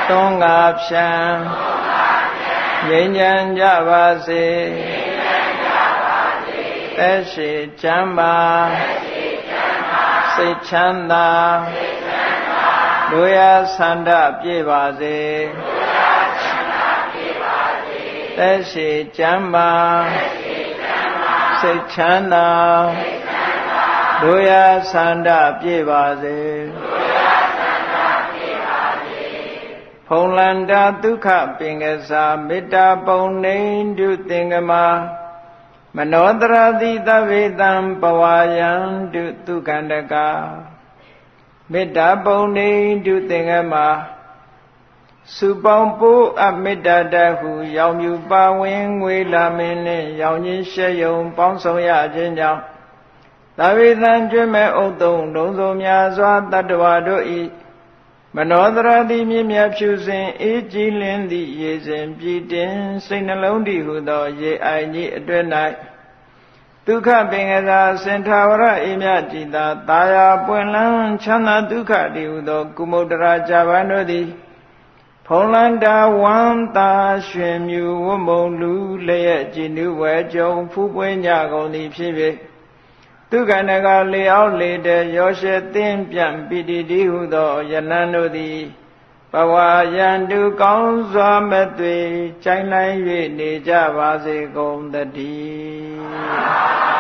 သွန်ကားဖြံငြိမ်းချမ်းကြပါစေသက်ရှိချမ်းပါစိတ်ချမ်းသာတို့ရဆန္ဒပြည့်ပါစေသက်ရှိချမ်းပါစိတ်ချမ်းသာတို့ရဆန္ဒပြည့်ပါစေဖုံလန္တာဒုက္ခပင်ကစားမေတ္တာပုံနေတုသင်္ကမာမနောတရတိသဗ္ဗေတံပဝါယံတုဒုက္ခန္တကာမေတ္တာပုံနေတုသင်္ကမာစုပေါင်းပိုးအမေတ္တာတဟုရောင်မြူပါဝင်ငွေလာမင်းနှင့်ရောင်ချင်းရှဲယုံပေါင်းဆောင်ရခြင်းကြောင့်သဗ္ဗေတံကျွမ်းမဲ့ဥတုံလုံးစုံများစွာတတ္တဝါတို့ဤမနောတရတိမြင့်မြတ်ဖြူစင်အေးကြည်လင်းသည့်ရေစဉ်ပြည်တင်စိတ်နှလုံးတည်ဟုသောရေအိုင်ကြီးအတွင်း၌ဒုက္ခပင်ကစားစင်ထာဝရအေးမြကြည်သာတာယာပွင့်လန်းချမ်းသာဒုက္ခတည်ဟုသောကုမုဒ္ဒရာဇာဗန်တို့သည်ဖုံလန္တာဝန္တာရွှင်မြူဝမုံလူလျက်ကြည်နုဝဲကြုံဖူးပွင့်ကြကုန်သည်ဖြစ်၍ဒုက္ခန္တကလေအောင်လေတဲ့ရောရှေသင်ပြန့်ပိတိတိဟုသောယနံတို့သည်ဘဝယံတုကောင်းစွာမသွေကြိုင်လိုက်၍နေကြပါစေကုန်သတည်း